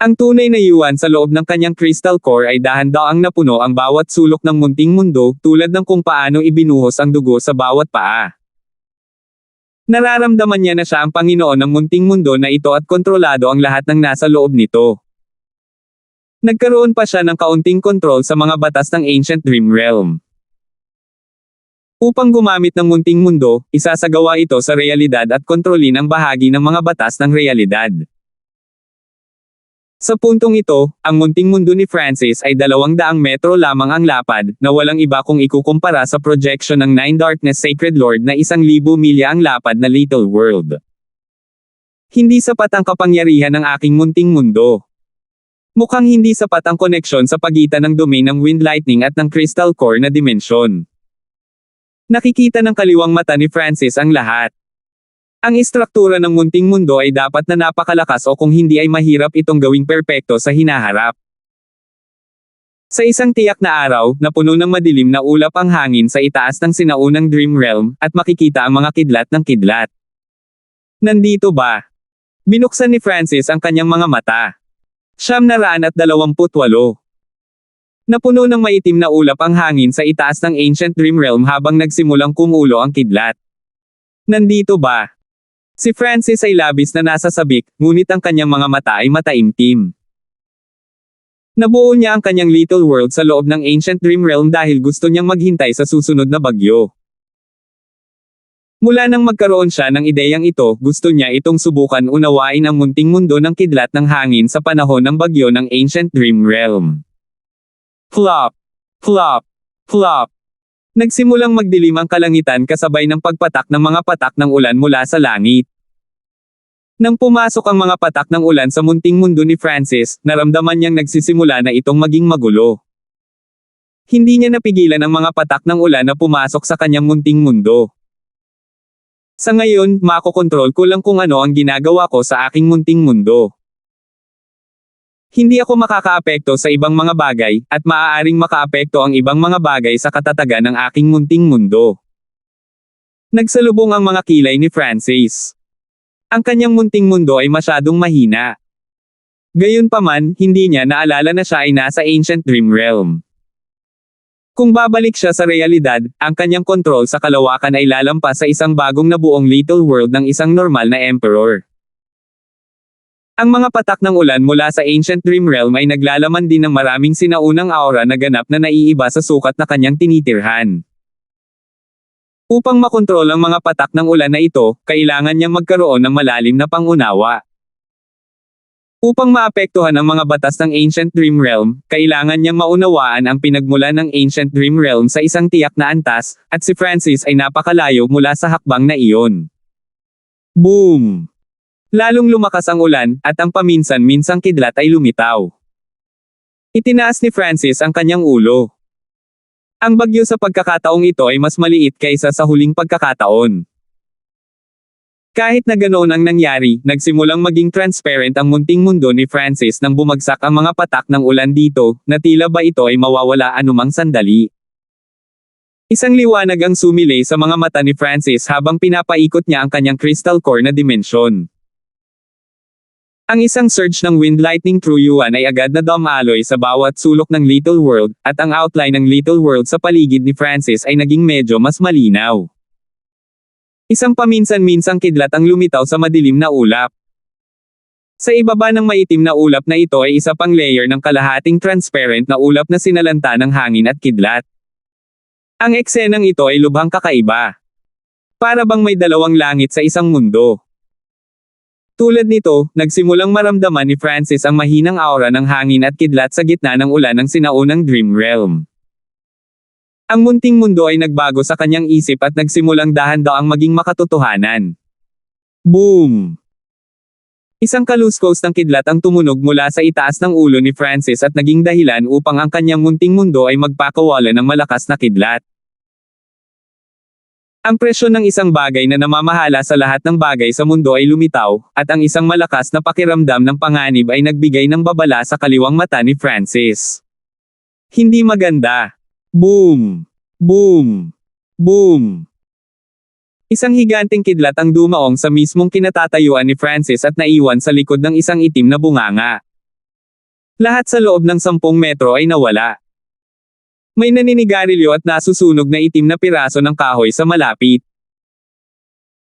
Ang tunay na yuan sa loob ng kanyang crystal core ay dahan-daang napuno ang bawat sulok ng munting mundo, tulad ng kung paano ibinuhos ang dugo sa bawat paa. Nararamdaman niya na siya ang Panginoon ng munting mundo na ito at kontrolado ang lahat ng nasa loob nito. Nagkaroon pa siya ng kaunting kontrol sa mga batas ng Ancient Dream Realm. Upang gumamit ng munting mundo, isasagawa ito sa realidad at kontrolin ang bahagi ng mga batas ng realidad. Sa puntong ito, ang munting mundo ni Francis ay 200 metro lamang ang lapad, na walang iba kung ikukumpara sa projection ng Nine Darkness Sacred Lord na 1,000 milya ang lapad na Little World. Hindi sapat ang kapangyarihan ng aking munting mundo. Mukhang hindi sapat ang koneksyon sa pagitan ng domain ng Wind Lightning at ng Crystal Core na dimensyon. Nakikita ng kaliwang mata ni Francis ang lahat. Ang istruktura ng munting mundo ay dapat na napakalakas o kung hindi ay mahirap itong gawing perpekto sa hinaharap. Sa isang tiyak na araw, na puno ng madilim na ulap ang hangin sa itaas ng sinaunang Dream Realm, at makikita ang mga kidlat ng kidlat. Nandito ba? Binuksan ni Francis ang kanyang mga mata. 928. Napuno ng maitim na ulap ang hangin sa itaas ng Ancient Dream Realm habang nagsimulang kumulo ang kidlat. Nandito ba? Si Francis ay labis na nasa sabik, ngunit ang kanyang mga mata ay mataimtim. Nabuo niya ang kanyang little world sa loob ng Ancient Dream Realm dahil gusto niyang maghintay sa susunod na bagyo. Mula nang magkaroon siya ng ideyang ito, gusto niya itong subukan unawain ang munting mundo ng kidlat ng hangin sa panahon ng bagyo ng Ancient Dream Realm. Flop! Flop! Flop! Nagsimulang magdilim ang kalangitan kasabay ng pagpatak ng mga patak ng ulan mula sa langit. Nang pumasok ang mga patak ng ulan sa munting mundo ni Francis, naramdaman niyang nagsisimula na itong maging magulo. Hindi niya napigilan ang mga patak ng ulan na pumasok sa kanyang munting mundo. Sa ngayon, makokontrol ko lang kung ano ang ginagawa ko sa aking munting mundo. Hindi ako makakaapekto sa ibang mga bagay, at maaaring makaapekto ang ibang mga bagay sa katatagan ng aking munting mundo. Nagsalubong ang mga kilay ni Francis. Ang kanyang munting mundo ay masyadong mahina. Gayunpaman, hindi niya naalala na siya ay nasa Ancient Dream Realm. Kung babalik siya sa realidad, ang kanyang kontrol sa kalawakan ay lalampas sa isang bagong nabuong little world ng isang normal na emperor. Ang mga patak ng ulan mula sa Ancient Dream Realm ay naglalaman din ng maraming sinaunang aura na ganap na naiiba sa sukat na kanyang tinitirhan. Upang makontrol ang mga patak ng ulan na ito, kailangan niyang magkaroon ng malalim na pangunawa. Upang maapektuhan ang mga batas ng Ancient Dream Realm, kailangan niyang maunawaan ang pinagmulan ng Ancient Dream Realm sa isang tiyak na antas, at si Francis ay napakalayo mula sa hakbang na iyon. Boom! Lalong lumakas ang ulan, at ang paminsan-minsang kidlat ay lumitaw. Itinaas ni Francis ang kanyang ulo. Ang bagyo sa pagkakataong ito ay mas maliit kaysa sa huling pagkakataon. Kahit na ganoon ang nangyari, nagsimulang maging transparent ang munting mundo ni Francis nang bumagsak ang mga patak ng ulan dito, na tila ba ito ay mawawala anumang sandali. Isang liwanag ang sumilay sa mga mata ni Francis habang pinapaikot niya ang kanyang crystal core na dimensyon. Ang isang surge ng wind lightning through Yuan ay agad na dumaloy sa bawat sulok ng Little World, at ang outline ng Little World sa paligid ni Francis ay naging medyo mas malinaw. Isang paminsan-minsang kidlat ang lumitaw sa madilim na ulap. Sa ibaba ng maitim na ulap na ito ay isa pang layer ng kalahating transparent na ulap na sinalanta ng hangin at kidlat. Ang eksenang ito ay lubhang kakaiba. Para bang may dalawang langit sa isang mundo. Tulad nito, nagsimulang maramdaman ni Francis ang mahinang aura ng hangin at kidlat sa gitna ng ulan ng sinaunang Dream Realm. Ang munting mundo ay nagbago sa kanyang isip at nagsimulang dahan-daang maging makatotohanan. Boom! Isang kaluskos ng kidlat ang tumunog mula sa itaas ng ulo ni Francis at naging dahilan upang ang kanyang munting mundo ay magpakawala ng malakas na kidlat. Ang presyon ng isang bagay na namamahala sa lahat ng bagay sa mundo ay lumitaw, at ang isang malakas na pakiramdam ng panganib ay nagbigay ng babala sa kaliwang mata ni Francis. Hindi maganda. Boom! Boom! Boom! Isang higanting kidlat ang dumaong sa mismong kinatatayuan ni Francis at naiwan sa likod ng isang itim na bunganga. Lahat sa loob ng 10 metro ay nawala. May naninigarilyo at nasusunog na itim na piraso ng kahoy sa malapit.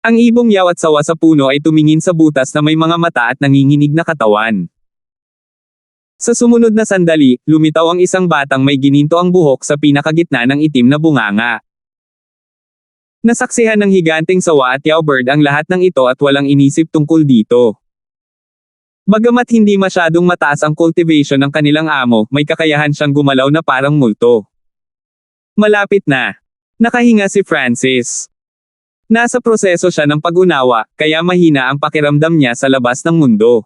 Ang ibong yaw at sawa sa puno ay tumingin sa butas na may mga mata at nanginginig na katawan. Sa sumunod na sandali, lumitaw ang isang batang may gininto ang buhok sa pinakagitna ng itim na bunganga. Nasaksihan ng higanting sawa at yowbird ang lahat ng ito at walang inisip tungkol dito. Bagamat hindi masyadong mataas ang cultivation ng kanilang amo, may kakayahan siyang gumalaw na parang multo. Malapit na. Nakahinga si Francis. Nasa proseso siya ng pag-unawa, kaya mahina ang pakiramdam niya sa labas ng mundo.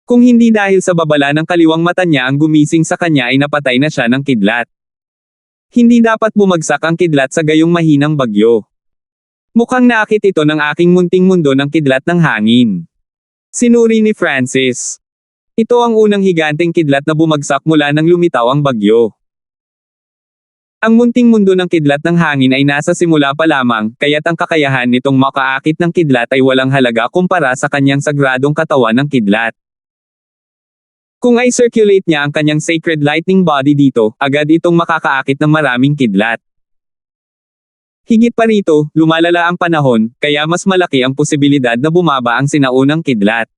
Kung hindi dahil sa babala ng kaliwang mata niya ang gumising sa kanya ay napatay na siya ng kidlat. Hindi dapat bumagsak ang kidlat sa gayong mahinang bagyo. Mukhang naakit ito ng aking munting mundo ng kidlat ng hangin. Sinuri ni Francis. Ito ang unang higanting kidlat na bumagsak mula nang lumitaw ang bagyo. Ang munting mundo ng kidlat ng hangin ay nasa simula pa lamang, kaya't ang kakayahan nitong makaakit ng kidlat ay walang halaga kumpara sa kanyang sagradong katawan ng kidlat. Kung i-circulate niya ang kanyang sacred lightning body dito, agad itong makakaakit ng maraming kidlat. Higit pa rito, lumalala ang panahon, kaya mas malaki ang posibilidad na bumaba ang sinaunang kidlat.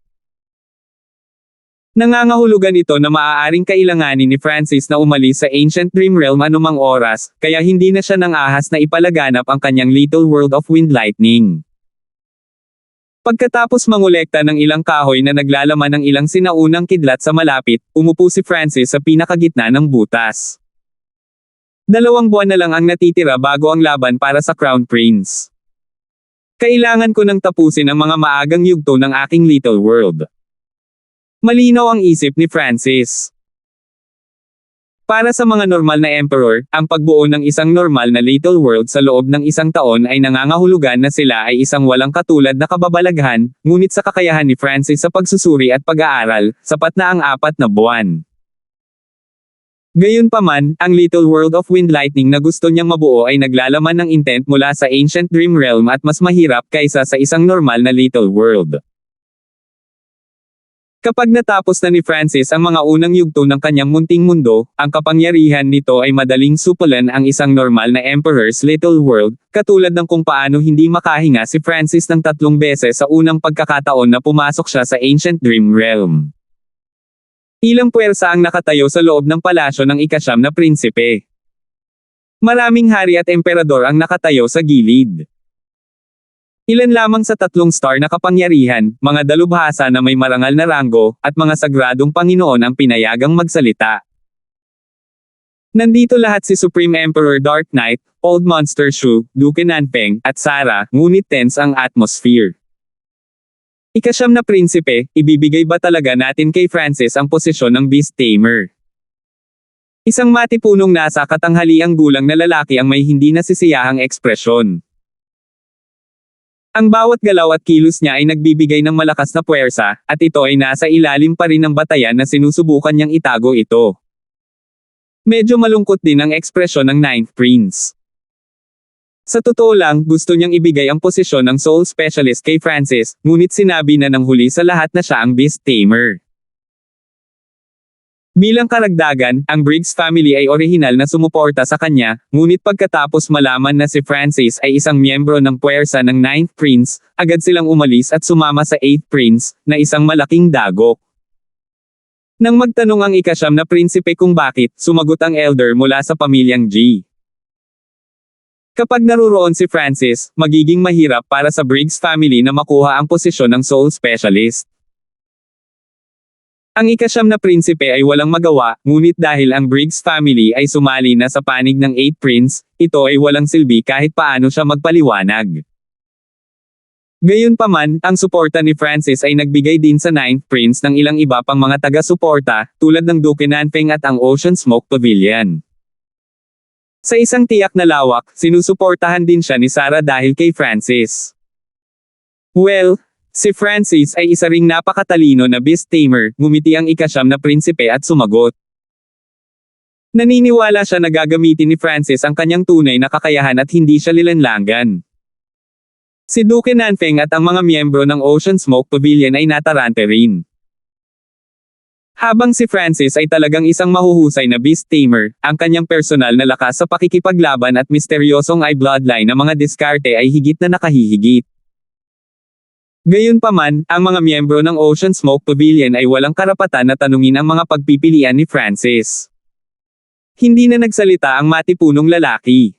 Nangangahulugan ito na maaaring kailanganin ni Francis na umalis sa Ancient Dream Realm anumang oras, kaya hindi na siya nang ahas na ipalaganap ang kanyang Little World of Wind Lightning. Pagkatapos mangolekta ng ilang kahoy na naglalaman ng ilang sinaunang kidlat sa malapit, umupo si Francis sa pinakagitna ng butas. 2 buwan na lang ang natitira bago ang laban para sa Crown Prince. Kailangan ko nang tapusin ang mga maagang yugto ng aking Little World. Malinaw ang isip ni Francis. Para sa mga normal na emperor, ang pagbuo ng isang normal na Little World sa loob ng isang taon ay nangangahulugan na sila ay isang walang katulad na kababalaghan, ngunit sa kakayahan ni Francis sa pagsusuri at pag-aaral, sapat na ang 4 na buwan. Gayunpaman, ang Little World of Wind Lightning na gusto niyang mabuo ay naglalaman ng intent mula sa Ancient Dream Realm at mas mahirap kaysa sa isang normal na Little World. Kapag natapos na ni Francis ang mga unang yugto ng kanyang munting mundo, ang kapangyarihan nito ay madaling supulan ang isang normal na Emperor's Little World, katulad ng kung paano hindi makahinga si Francis ng 3 beses sa unang pagkakataon na pumasok siya sa Ancient Dream Realm. Ilang puwersa ang nakatayo sa loob ng palasyo ng ika-9 na prinsipe. Maraming hari at emperador ang nakatayo sa gilid. Ilan lamang sa 3 star na kapangyarihan, mga dalubhasa na may marangal na ranggo, at mga sagradong Panginoon ang pinayagang magsalita. Nandito lahat si Supreme Emperor Dark Knight, Old Monster Shu, Duke Nanpeng, at Sarah, ngunit tense ang atmosphere. Ika-9 na prinsipe, ibibigay ba talaga natin kay Francis ang posisyon ng Beast Tamer? Isang matipunong nasa katanghaliang gulang na lalaki ang may hindi nasisiyahang ekspresyon. Ang bawat galaw at kilos niya ay nagbibigay ng malakas na puwersa, at ito ay nasa ilalim pa rin ng batayan na sinusubukan niyang itago ito. Medyo malungkot din ang ekspresyon ng Ninth Prince. Sa totoo lang, gusto niyang ibigay ang posisyon ng Soul Specialist kay Francis, ngunit sinabi na ng huli sa lahat na siya ang Beast Tamer. Bilang karagdagan, ang Briggs family ay orihinal na sumuporta sa kanya, ngunit pagkatapos malaman na si Francis ay isang miyembro ng puwersa ng Ninth Prince, agad silang umalis at sumama sa Eighth Prince, na isang malaking dagok. Nang magtanong ang ika-9 na prinsipe kung bakit, sumagot ang elder mula sa pamilyang G. Kapag naruroon si Francis, magiging mahirap para sa Briggs family na makuha ang posisyon ng Soul Specialist. Ang ika-9 na prinsipe ay walang magawa, ngunit dahil ang Briggs family ay sumali na sa panig ng 8th Prince, ito ay walang silbi kahit paano siya magpaliwanag. Gayunpaman, ang suporta ni Francis ay nagbigay din sa 9th Prince ng ilang iba pang mga taga-suporta, tulad ng Duke Nanpeng at ang Ocean Smoke Pavilion. Sa isang tiyak na lawak, sinusuportahan din siya ni Sarah dahil kay Francis. Well, si Francis ay isa ring napakatalino na Beast Tamer, ngumiti ang ika-9 na prinsipe at sumagot. Naniniwala siya na gagamitin ni Francis ang kanyang tunay na kakayahan at hindi siya lilanlangan. Si Duke Nanpeng at ang mga miyembro ng Ocean Smoke Pavilion ay natarante rin. Habang si Francis ay talagang isang mahuhusay na Beast Tamer, ang kanyang personal na lakas sa pakikipaglaban at misteryosong eye bloodline na mga diskarte ay higit na nakahihigit. Gayunpaman, ang mga miyembro ng Ocean Smoke Pavilion ay walang karapatan na tanungin ang mga pagpipilian ni Francis. Hindi na nagsalita ang matipunong lalaki.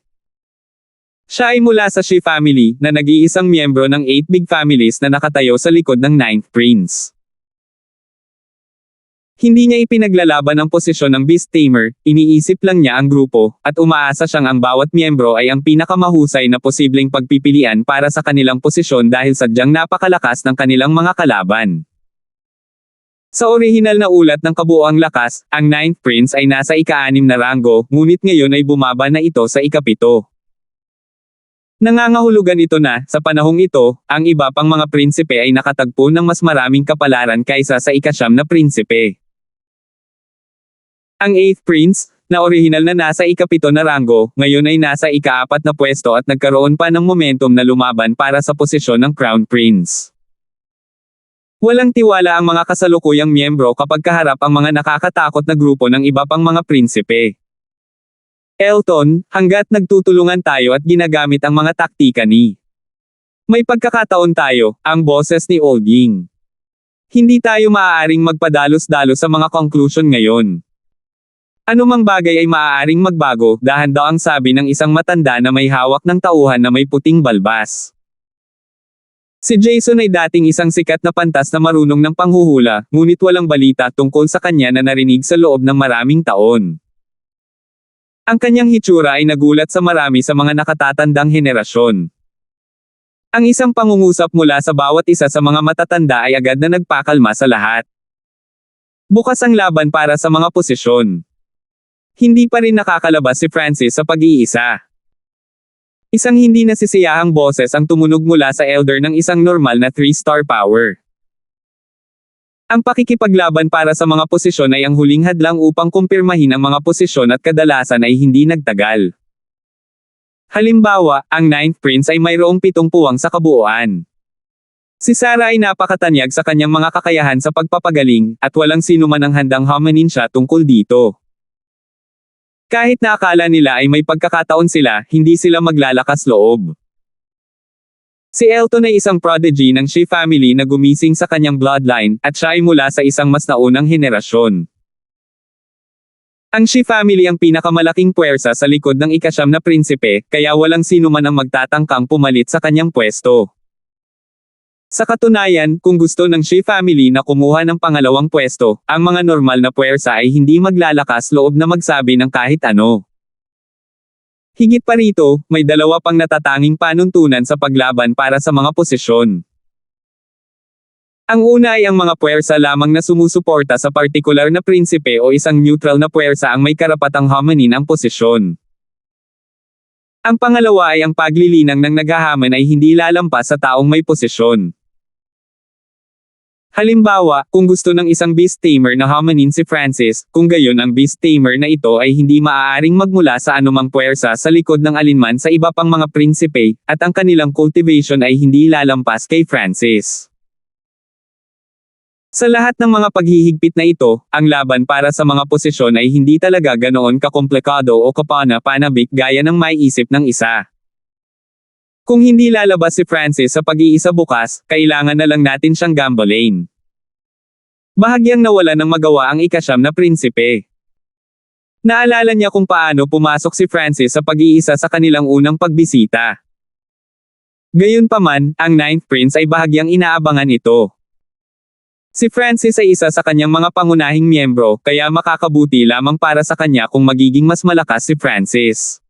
Siya ay mula sa Shi family, na nag-iisang miyembro ng 8 big families na nakatayo sa likod ng 9th Prince. Hindi niya ipinaglalaban ang posisyon ng Beast Tamer, iniisip lang niya ang grupo, at umaasa siyang ang bawat miyembro ay ang pinakamahusay na posibleng pagpipilian para sa kanilang posisyon dahil sadyang napakalakas ng kanilang mga kalaban. Sa orihinal na ulat ng kabuoang lakas, ang 9th Prince ay nasa ika-6 na ranggo, ngunit ngayon ay bumaba na ito sa ika-7. Nangangahulugan ito na, sa panahong ito, ang iba pang mga prinsipe ay nakatagpo ng mas maraming kapalaran kaysa sa ika-9 na prinsipe. Ang 8th Prince, na orihinal na nasa ika-7 na ranggo, ngayon ay nasa ika-4 na pwesto at nagkaroon pa ng momentum na lumaban para sa posisyon ng Crown Prince. Walang tiwala ang mga kasalukuyang miyembro kapag kaharap ang mga nakakatakot na grupo ng iba pang mga prinsipe. Elton, hanggat nagtutulungan tayo at ginagamit ang mga taktika ni may pagkakataon tayo, ang boses ni Old Ying. Hindi tayo maaaring magpadalos-dalos sa mga conclusion ngayon. Anumang bagay ay maaaring magbago, dahan daw ang sabi ng isang matanda na may hawak ng tauhan na may puting balbas. Si Jason ay dating isang sikat na pantas na marunong ng panghuhula, ngunit walang balita tungkol sa kanya na narinig sa loob ng maraming taon. Ang kanyang hitsura ay nagulat sa marami sa mga nakatatandang henerasyon. Ang isang pangungusap mula sa bawat isa sa mga matatanda ay agad na nagpakalma sa lahat. Bukas ang laban para sa mga posisyon. Hindi pa rin nakakalabas si Francis sa pag-iisa. Isang hindi nasisiyahang boses ang tumunog mula sa elder ng isang normal na 3-star power. Ang pakikipaglaban para sa mga posisyon ay ang huling hadlang upang kumpirmahin ang mga posisyon at kadalasan ay hindi nagtagal. Halimbawa, ang 9th Prince ay mayroong 7 puwang sa kabuuan. Si Sarah ay napakatanyag sa kanyang mga kakayahan sa pagpapagaling, at walang sino man ang handang hamanin siya tungkol dito. Kahit na akala nila ay may pagkakataon sila, hindi sila maglalakas loob. Si Elton ay isang prodigy ng Shea family na gumising sa kanyang bloodline, at siya ay mula sa isang mas naunang henerasyon. Ang Shea family ang pinakamalaking puwersa sa likod ng ika-9 na prinsipe, kaya walang sino man ang magtatangkang pumalit sa kanyang pwesto. Sa katunayan, kung gusto ng Shea family na kumuha ng pangalawang pwesto, ang mga normal na puwersa ay hindi maglalakas loob na magsabi ng kahit ano. Higit pa rito, may dalawa pang natatanging panuntunan sa paglaban para sa mga posisyon. Ang una ay ang mga puwersa lamang na sumusuporta sa partikular na prinsipe o isang neutral na puwersa ang may karapatang hamanin ang posisyon. Ang pangalawa ay ang paglilinang ng naghahaman ay hindi lalampas sa taong may posisyon. Halimbawa, kung gusto ng isang beast tamer na hamanin si Francis, kung gayon ang beast tamer na ito ay hindi maaaring magmula sa anumang puwersa sa likod ng alinman sa iba pang mga prinsipe, at ang kanilang cultivation ay hindi lalampas kay Francis. Sa lahat ng mga paghihigpit na ito, ang laban para sa mga posisyon ay hindi talaga ganoon kakomplikado o kapana-panabik gaya ng maiisip ng isa. Kung hindi lalabas si Francis sa pag-iisa bukas, kailangan na lang natin siyang gambolain. Bahagyang nawala ng magawa ang ika-9 na prinsipe. Naalala niya kung paano pumasok si Francis sa pag-iisa sa kanilang unang pagbisita. Gayunpaman, ang 9th prince ay bahagyang inaabangan ito. Si Francis ay isa sa kanyang mga pangunahing miyembro, kaya makakabuti lamang para sa kanya kung magiging mas malakas si Francis.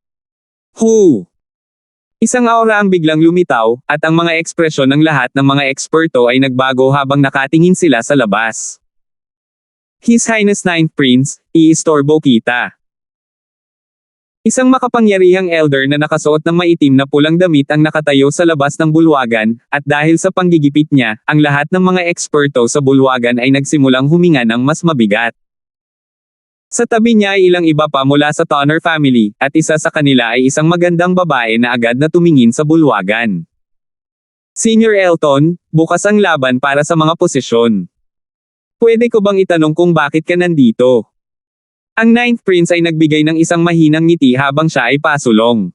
Isang aura ang biglang lumitaw, at ang mga ekspresyon ng lahat ng mga eksperto ay nagbago habang nakatingin sila sa labas. His Highness 9th Prince, iistorbo kita. Isang makapangyarihang elder na nakasuot ng maitim na pulang damit ang nakatayo sa labas ng bulwagan, at dahil sa panggigipit niya, ang lahat ng mga eksperto sa bulwagan ay nagsimulang huminga ng mas mabigat. Sa tabi niya ay ilang iba pa mula sa Tonner family, at isa sa kanila ay isang magandang babae na agad na tumingin sa bulwagan. Senior Elton, bukas ang laban para sa mga posisyon. Pwede ko bang itanong kung bakit ka nandito? Ang 9th Prince ay nagbigay ng isang mahinang ngiti habang siya ay pasulong.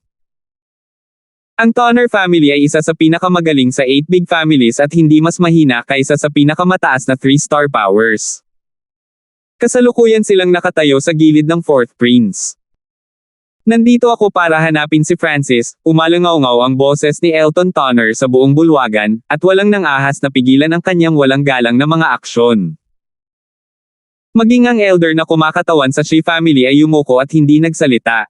Ang Tonner family ay isa sa pinakamagaling sa 8 big families at hindi mas mahina kaysa sa pinakamataas na 3-star powers. Kasalukuyan silang nakatayo sa gilid ng 4th Prince. Nandito ako para hanapin si Francis, umalangaw-ngaw ang boses ni Elton Tonner sa buong bulwagan, at walang nang ahas na pigilan ang kanyang walang galang na mga aksyon. Maging ang elder na kumakatawan sa Shea family ay yumuko at hindi nagsalita.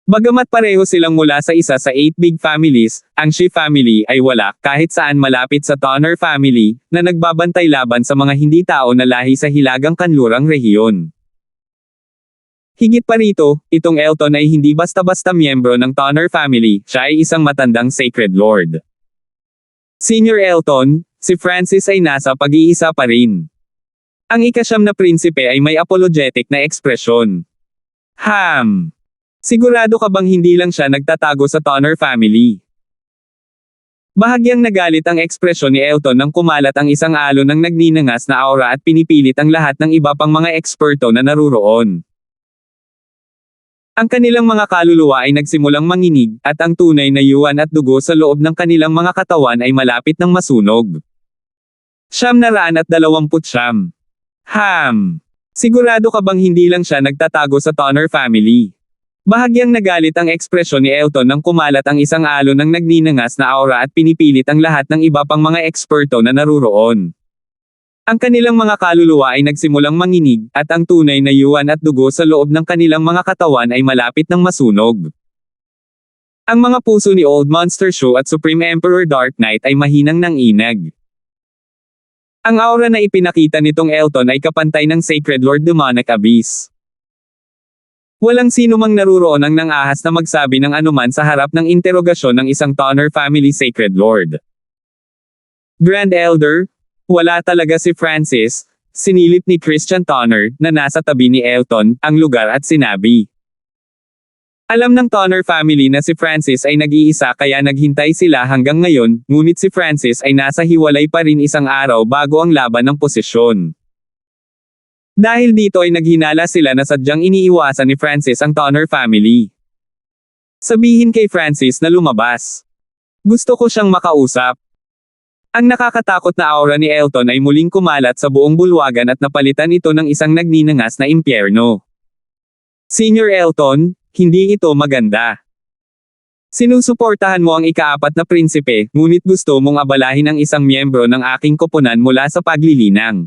Bagamat pareho silang mula sa isa sa 8 big families, ang Shea family ay wala kahit saan malapit sa Tonner family, na nagbabantay laban sa mga hindi tao na lahi sa hilagang kanlurang rehiyon. Higit pa rito, itong Elton ay hindi basta-basta miyembro ng Tonner family, siya ay isang matandang Sacred Lord. Senior Elton, si Francis ay nasa pag-iisa pa rin. Ang ika-9 na prinsipe ay may apologetic na ekspresyon. Sigurado ka bang hindi lang siya nagtatago sa Tonner family? Bahagyang nagalit ang ekspresyon ni Elton nang kumalat ang isang alon ng nagninangas na aura at pinipilit ang lahat ng iba pang mga eksperto na naruroon. Ang kanilang mga kaluluwa ay nagsimulang manginig, at ang tunay na yuan at dugo sa loob ng kanilang mga katawan ay malapit ng masunog. 929. Sigurado ka bang hindi lang siya nagtatago sa Tonner family? Bahagyang nagalit ang ekspresyon ni Elton nang kumalat ang isang alon ng nagninangas na aura at pinipilit ang lahat ng iba pang mga eksperto na naruroon. Ang kanilang mga kaluluwa ay nagsimulang manginig, at ang tunay na yuan at dugo sa loob ng kanilang mga katawan ay malapit ng masunog. Ang mga puso ni Old Monster Shu at Supreme Emperor Dark Knight ay mahinang nanginag. Ang aura na ipinakita nitong Elton ay kapantay ng Sacred Lord Demonic Abyss. Walang sino mang naruroon ang nang-ahas na magsabi ng anuman sa harap ng interogasyon ng isang Tonner family Sacred Lord. Grand Elder, wala talaga si Francis, sinilip ni Christian Tonner, na nasa tabi ni Elton, ang lugar at sinabi. Alam ng Tonner family na si Francis ay nag-iisa kaya naghintay sila hanggang ngayon, ngunit si Francis ay nasa hiwalay pa rin isang araw bago ang laban ng posisyon. Dahil dito ay naghinala sila na sadyang iniiwasan ni Francis ang Tonner family. Sabihin kay Francis na lumabas. Gusto ko siyang makausap. Ang nakakatakot na aura ni Elton ay muling kumalat sa buong bulwagan at napalitan ito ng isang nagninangas na impyerno. Senior Elton, hindi ito maganda. Sinusuportahan mo ang ika-4 na prinsipe, ngunit gusto mong abalahin ang isang miyembro ng aking koponan mula sa paglilinang.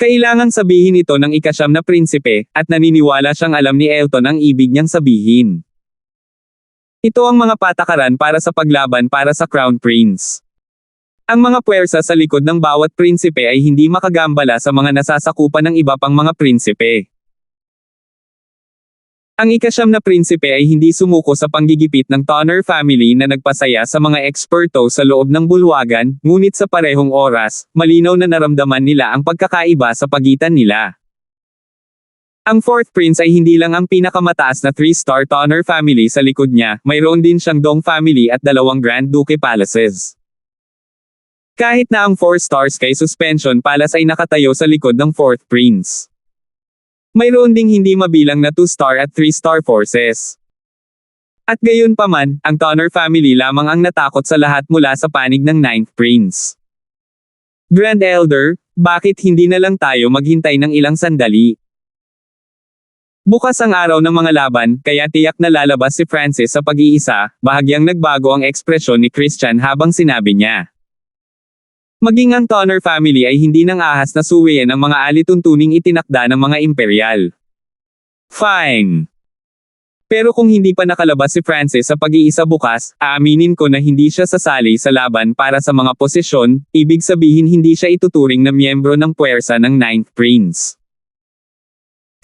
Kailangang sabihin ito ng ika-9 na prinsipe, at naniniwala siyang alam ni Elton ang ibig niyang sabihin. Ito ang mga patakaran para sa paglaban para sa Crown Prince. Ang mga puwersa sa likod ng bawat prinsipe ay hindi makagambala sa mga nasasakupan ng iba pang mga prinsipe. Ang ika-9 na prinsipe ay hindi sumuko sa panggigipit ng Tonner family na nagpasaya sa mga eksperto sa loob ng bulwagan, ngunit sa parehong oras, malinaw na naramdaman nila ang pagkakaiba sa pagitan nila. Ang 4th prince ay hindi lang ang pinakamataas na 3-star Tonner family sa likod niya, mayroon din siyang Dong family at 2 Grand Duke Palaces. Kahit na ang 4 stars kay Suspension Palace ay nakatayo sa likod ng 4th prince. Mayroon ding hindi mabilang na 2-star at 3-star forces. At gayon pa man, ang Tonner family lamang ang natakot sa lahat mula sa panig ng 9th prince. Grand Elder, bakit hindi na lang tayo maghintay ng ilang sandali? Bukas ang araw ng mga laban, kaya tiyak na lalabas si Francis sa pag-iisa, bahagyang nagbago ang ekspresyon ni Christian habang sinabi niya. Maging ang Tonner family ay hindi nang ahas na suwiin ang mga alituntuning itinakda ng mga imperial. Fine. Pero kung hindi pa nakalabas si Francis sa pag-iisa bukas, aaminin ko na hindi siya sasali sa laban para sa mga posisyon, ibig sabihin hindi siya ituturing na miyembro ng puwersa ng 9th prince.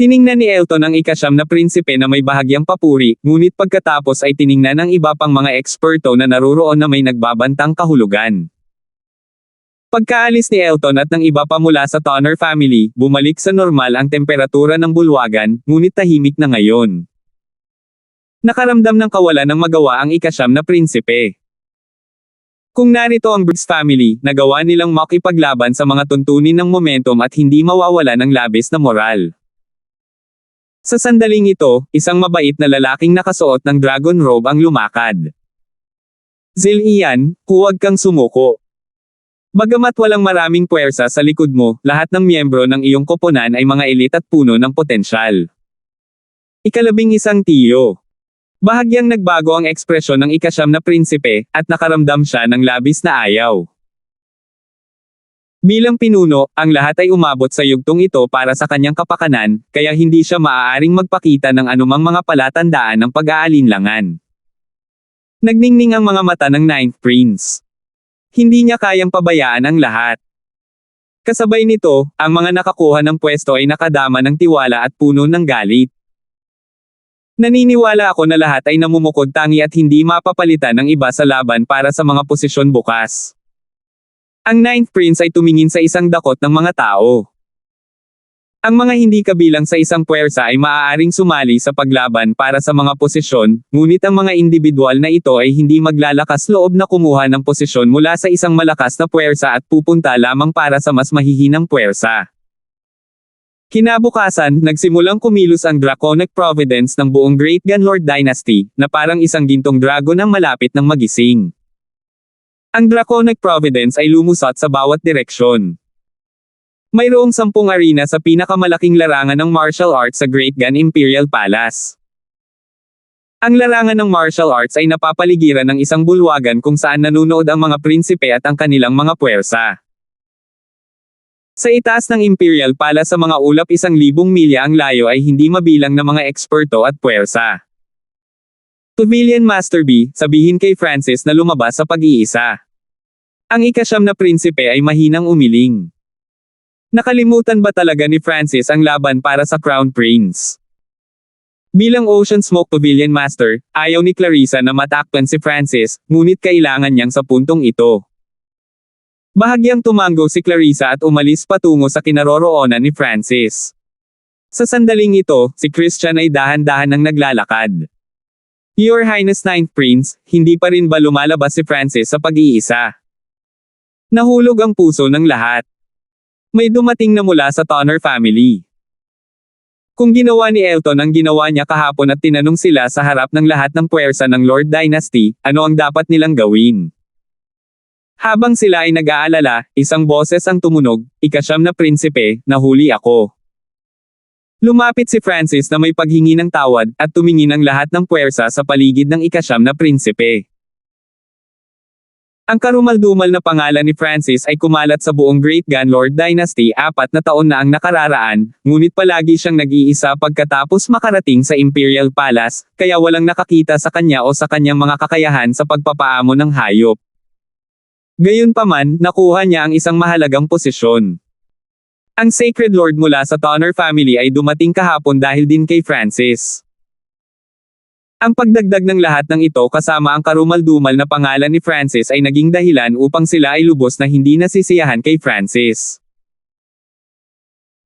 Tiningnan ni Elton ang ika-9 na prinsipe na may bahagyang papuri, ngunit pagkatapos ay tiningnan ng iba pang mga eksperto na naruroon na may nagbabantang kahulugan. Pagkaalis ni Elton at ng iba pa mula sa Tonner family, bumalik sa normal ang temperatura ng bulwagan, ngunit tahimik na ngayon. Nakaramdam ng kawalan ng magawa ang ika-9 na prinsipe. Kung narito ang Briggs family, nagawa nilang makipaglaban sa mga tuntunin ng momentum at hindi mawawala ng labis na moral. Sa sandaling ito, isang mabait na lalaking nakasuot ng dragon robe ang lumakad. Zillian, huwag kang sumuko. Bagamat walang maraming puwersa sa likod mo, lahat ng miyembro ng iyong koponan ay mga elite at puno ng potensyal. Ika-11 tiyo. Bahagyang nagbago ang ekspresyon ng ika-9 na prinsipe, at nakaramdam siya ng labis na ayaw. Bilang pinuno, ang lahat ay umabot sa yugtong ito para sa kanyang kapakanan, kaya hindi siya maaaring magpakita ng anumang mga palatandaan ng pag-aalinlangan. Nagningning ang mga mata ng 9th prince. Hindi niya kayang pabayaan ang lahat. Kasabay nito, ang mga nakakuha ng pwesto ay nakadama ng tiwala at puno ng galit. Naniniwala ako na lahat ay namumukod tangi at hindi mapapalitan ng iba sa laban para sa mga posisyon bukas. Ang 9th prince ay tumingin sa isang dakot ng mga tao. Ang mga hindi kabilang sa isang puwersa ay maaaring sumali sa paglaban para sa mga posisyon, ngunit ang mga individual na ito ay hindi maglalakas loob na kumuha ng posisyon mula sa isang malakas na puwersa at pupunta lamang para sa mas mahihinang puwersa. Kinabukasan, nagsimulang kumilos ang Draconic Providence ng buong Great Gunlord Dynasty, na parang isang gintong dragon ang malapit ng magising. Ang Draconic Providence ay lumusot sa bawat direksyon. Mayroong 10 arena sa pinakamalaking larangan ng martial arts sa Great Gun Imperial Palace. Ang larangan ng martial arts ay napapaligiran ng isang bulwagan kung saan nanunood ang mga prinsipe at ang kanilang mga puwersa. Sa itaas ng Imperial Palace sa mga ulap 1,000 milya ang layo ay hindi mabilang na mga eksperto at puwersa. Pavilion Master B, sabihin kay Francis na lumabas sa pag-iisa. Ang ika-9 na prinsipe ay mahinang umiling. Nakalimutan ba talaga ni Francis ang laban para sa Crown Prince? Bilang Ocean Smoke Pavilion Master, ayaw ni Clarissa na matakpan si Francis, ngunit kailangan niyang sa puntong ito. Bahagyang tumango si Clarissa at umalis patungo sa kinaroroonan ni Francis. Sa sandaling ito, si Christian ay dahan-dahan nang naglalakad. Your Highness Ninth Prince, hindi pa rin ba lumalabas si Francis sa pag-iisa? Nahulog ang puso ng lahat. May dumating na mula sa Tonner family. Kung ginawa ni Elton ang ginawa niya kahapon at tinanong sila sa harap ng lahat ng puwersa ng Lord Dynasty, ano ang dapat nilang gawin? Habang sila ay nag-aalala, isang boses ang tumunog, "Ika-9 na prinsipe, nahuli ako." Lumapit si Francis na may paghingi ng tawad, at tumingin ang lahat ng puwersa sa paligid ng ika-9 na prinsipe. Ang karumaldumal na pangalan ni Francis ay kumalat sa buong Great Gun Lord Dynasty 4 na taon na ang nakararaan, ngunit palagi siyang nag-iisa pagkatapos makarating sa Imperial Palace, kaya walang nakakita sa kanya o sa kanyang mga kakayahan sa pagpapaamo ng hayop. Gayunpaman, nakuha niya ang isang mahalagang posisyon. Ang Sacred Lord mula sa Tonner family ay dumating kahapon dahil din kay Francis. Ang pagdagdag ng lahat ng ito kasama ang karumaldumal na pangalan ni Francis ay naging dahilan upang sila ay lubos na hindi nasisiyahan kay Francis.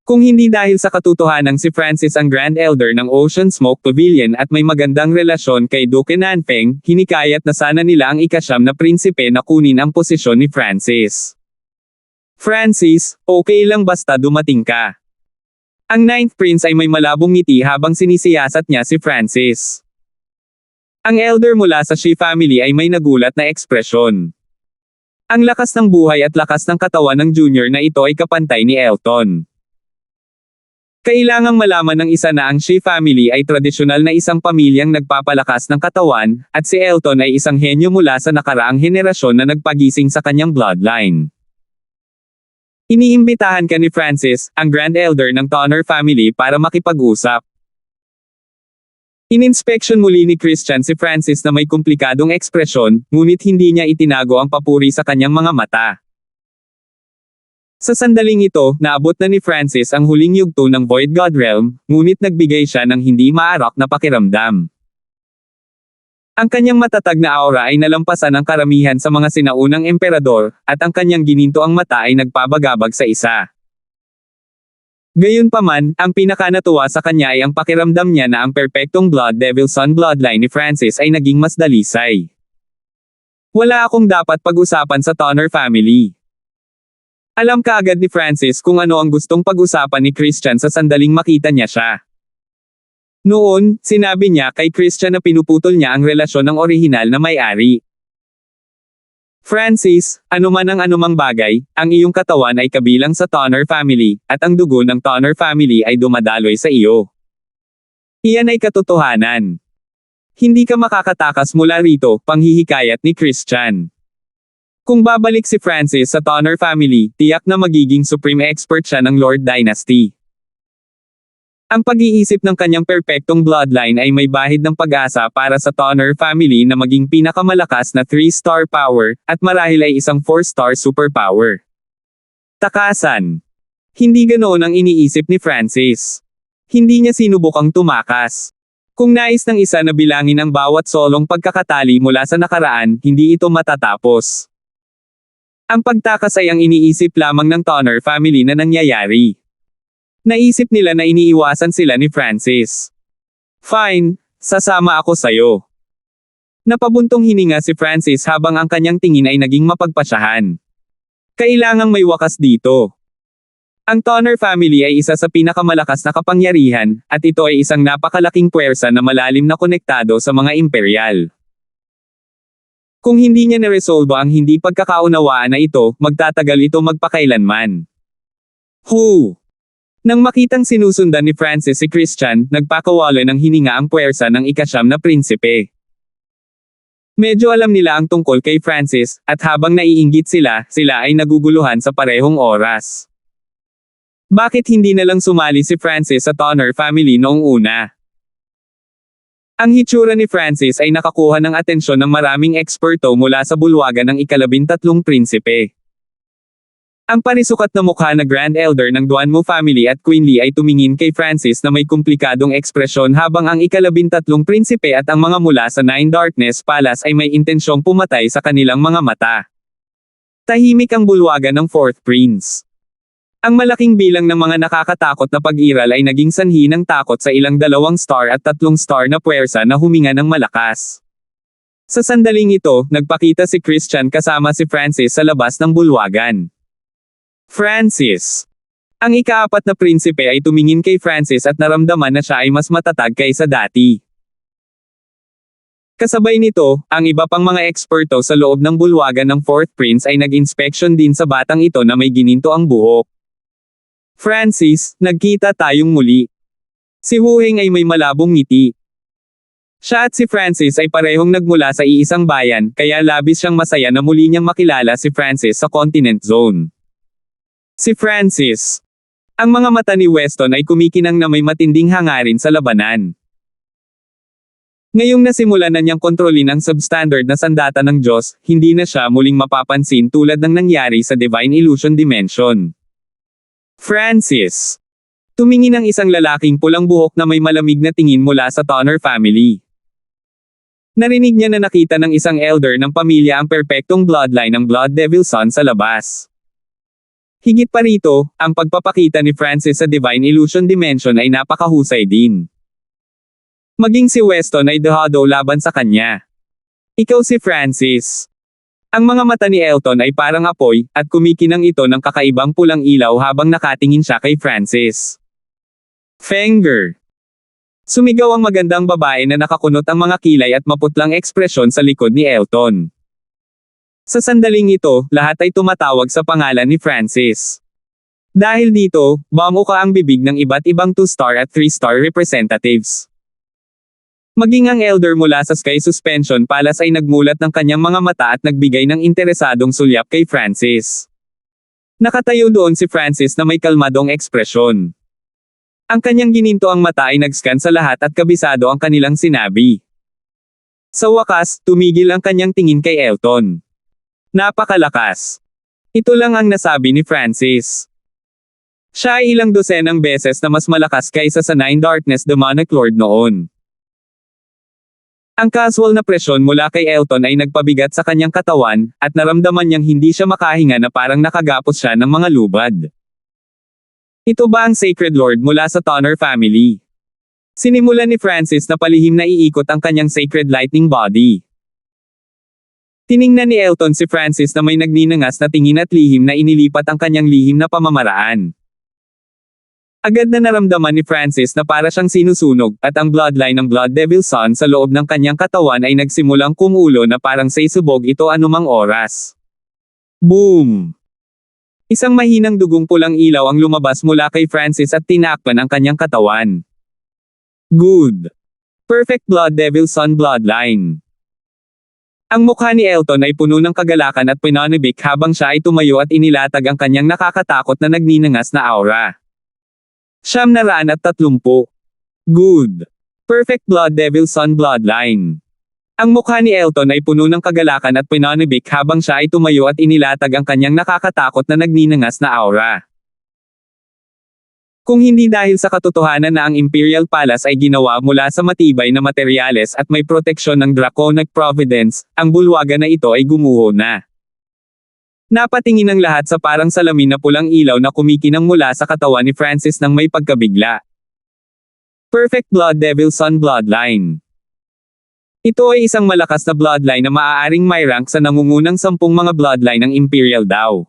Kung hindi dahil sa katotohanang si Francis ang Grand Elder ng Ocean Smoke Pavilion at may magandang relasyon kay Duke Nanfeng, hinikayat na sana nila ang ika-9 na prinsipe na kunin ang posisyon ni Francis. Francis, okay lang basta dumating ka. Ang Ninth Prince ay may malabong ngiti habang sinisiyasat niya si Francis. Ang elder mula sa Shi family ay may nagulat na ekspresyon. Ang lakas ng buhay at lakas ng katawan ng junior na ito ay kapantay ni Elton. Kailangang malaman ng isa na ang Shi family ay tradisyonal na isang pamilyang nagpapalakas ng katawan, at si Elton ay isang henyo mula sa nakaraang henerasyon na nagpagising sa kanyang bloodline. Iniimbitahan ka ni Francis, ang Grand Elder ng Tonner family para makipag-usap. Ininspeksyon muli ni Christian si Francis na may komplikadong ekspresyon, ngunit hindi niya itinago ang papuri sa kanyang mga mata. Sa sandaling ito, naabot na ni Francis ang huling yugto ng Void God Realm, ngunit nagbigay siya ng hindi maarak na pakiramdam. Ang kanyang matatag na aura ay nalampasan ang karamihan sa mga sinaunang emperador, at ang kanyang ginintoang mata ay nagpabagabag sa isa. Gayunpaman, ang pinakanatuwa sa kanya ay ang pakiramdam niya na ang perpektong Blood Devil Son bloodline ni Francis ay naging mas dalisay. Wala akong dapat pag-usapan sa Tonner family. Alam kaagad ni Francis kung ano ang gustong pag-usapan ni Christian sa sandaling makita niya siya. Noon, sinabi niya kay Christian na pinuputol niya ang relasyon ng orihinal na may-ari. Francis, anuman ang anumang bagay, ang iyong katawan ay kabilang sa Tonner family, at ang dugo ng Tonner family ay dumadaloy sa iyo. Iyan ay katotohanan. Hindi ka makakatakas mula rito, panghihikayat ni Christian. Kung babalik si Francis sa Tonner family, tiyak na magiging supreme expert siya ng Lord Dynasty. Ang pag-iisip ng kanyang perpektong bloodline ay may bahid ng pag-asa para sa Tonner family na maging pinakamalakas na 3-star power, at marahil ay isang 4-star superpower. Takasan. Hindi ganoon ang iniisip ni Francis. Hindi niya sinubukang tumakas. Kung nais ng isa na bilangin ang bawat solong pagkakatali mula sa nakaraan, hindi ito matatapos. Ang pagtakas ay ang iniisip lamang ng Tonner family na nangyayari. Naisip nila na iniiwasan sila ni Francis. Fine, sasama ako sayo. Napabuntong hininga si Francis habang ang kanyang tingin ay naging mapagpasyahan. Kailangang may wakas dito. Ang Tonner family ay isa sa pinakamalakas na kapangyarihan, at ito ay isang napakalaking puwersa na malalim na konektado sa mga imperial. Kung hindi niya naresolba ang hindi pagkakaunawaan na ito, magtatagal ito magpakailanman. Nang makitang sinusundan ni Francis si Christian, nagpakawala ng hininga ang puwersa ng ika-9 na prinsipe. Medyo alam nila ang tungkol kay Francis, at habang naiinggit sila ay naguguluhan sa parehong oras. Bakit hindi na lang sumali si Francis sa Tonner family noong una? Ang hitsura ni Francis ay nakakuha ng atensyon ng maraming eksperto mula sa bulwagan ng ika-13 prinsipe. Ang panisukat na mukha na Grand Elder ng Duanmo family at Queenly ay tumingin kay Francis na may komplikadong ekspresyon habang ang ika-13 prinsipe at ang mga mula sa Nine Darkness Palace ay may intensyong pumatay sa kanilang mga mata. Tahimik ang bulwagan ng 4th Prince. Ang malaking bilang ng mga nakakatakot na pag-iral ay naging sanhi ng takot sa ilang 2 star at 3 star na puwersa na huminga ng malakas. Sa sandaling ito, nagpakita si Christian kasama si Francis sa labas ng bulwagan. Francis. Ang ika-4 na prinsipe ay tumingin kay Francis at naramdaman na siya ay mas matatag kaysa dati. Kasabay nito, ang iba pang mga eksperto sa loob ng bulwagan ng 4th Prince ay nag-inspection din sa batang ito na may gininto ang buhok. Francis, nagkita tayong muli. Si Wu-Heng ay may malabong ngiti. Siya at si Francis ay parehong nagmula sa iisang bayan, kaya labis siyang masaya na muli niyang makilala si Francis sa Continent Zone. Si Francis. Ang mga mata ni Weston ay kumikinang na may matinding hangarin sa labanan. Ngayong nasimulan na niyang kontrolin ang substandard na sandata ng Diyos, hindi na siya muling mapapansin tulad ng nangyari sa Divine Illusion Dimension. Francis. Tumingin ang isang lalaking pulang buhok na may malamig na tingin mula sa Tonner family. Narinig niya na nakita ng isang elder ng pamilya ang perpektong bloodline ng Blood Devil Son sa labas. Higit pa rito, ang pagpapakita ni Francis sa Divine Illusion Dimension ay napakahusay din. Maging si Weston ay dehado laban sa kanya. Ikaw si Francis. Ang mga mata ni Elton ay parang apoy, at kumikinang ito ng kakaibang pulang ilaw habang nakatingin siya kay Francis. Fenger. Sumigaw ang magandang babae na nakakunot ang mga kilay at maputlang ekspresyon sa likod ni Elton. Sa sandaling ito, lahat ay tumatawag sa pangalan ni Francis. Dahil dito, bumuka ang bibig ng iba't ibang 2-star at 3-star representatives. Maging ang elder mula sa Sky Suspension Palace ay nagmulat ng kanyang mga mata at nagbigay ng interesadong sulyap kay Francis. Nakatayo doon si Francis na may kalmadong ekspresyon. Ang kanyang gininto ang mata ay nag-scan sa lahat at kabisado ang kanilang sinabi. Sa wakas, tumigil ang kanyang tingin kay Elton. Napakalakas. Ito lang ang nasabi ni Francis. Siya ay ilang dosenang beses na mas malakas kaysa sa Nine Darkness Demonic Lord noon. Ang casual na presyon mula kay Elton ay nagpabigat sa kanyang katawan, at naramdaman niyang hindi siya makahinga na parang nakagapos siya ng mga lubad. Ito ba ang Sacred Lord mula sa Tonner family? Sinimulan ni Francis na palihim na iikot ang kanyang Sacred Lightning Body. Tiningnan ni Elton si Francis na may nagninangas na tingin at lihim na inilipat ang kanyang lihim na pamamaraan. Agad na naramdaman ni Francis na para siyang sinusunog, at ang bloodline ng Blood Devil Son sa loob ng kanyang katawan ay nagsimulang kumulo na parang saysubog ito anumang oras. Boom! Isang mahinang dugong pulang ilaw ang lumabas mula kay Francis at tinakpan ang kanyang katawan. Good! Perfect Blood Devil Son bloodline. Ang mukha ni Elton ay puno ng kagalakan at pinanibik habang siya ay tumayo at inilatag ang kanyang nakakatakot na nagninangas na aura. 930. Good. Perfect Blood Devil Son bloodline. Ang mukha ni Elton ay puno ng kagalakan at pinanibik habang siya ay tumayo at inilatag ang kanyang nakakatakot na nagninangas na aura. Kung hindi dahil sa katotohanan na ang Imperial Palace ay ginawa mula sa matibay na materyales at may proteksyon ng Draconic Providence, ang bulwagan na ito ay gumuho na. Napatingin ang lahat sa parang salamin na pulang ilaw na kumikinang mula sa katawan ni Francis nang may pagkabigla. Perfect Blood Devil Son bloodline. Ito ay isang malakas na bloodline na maaaring may rank sa nangungunang 10 mga bloodline ng Imperial daw.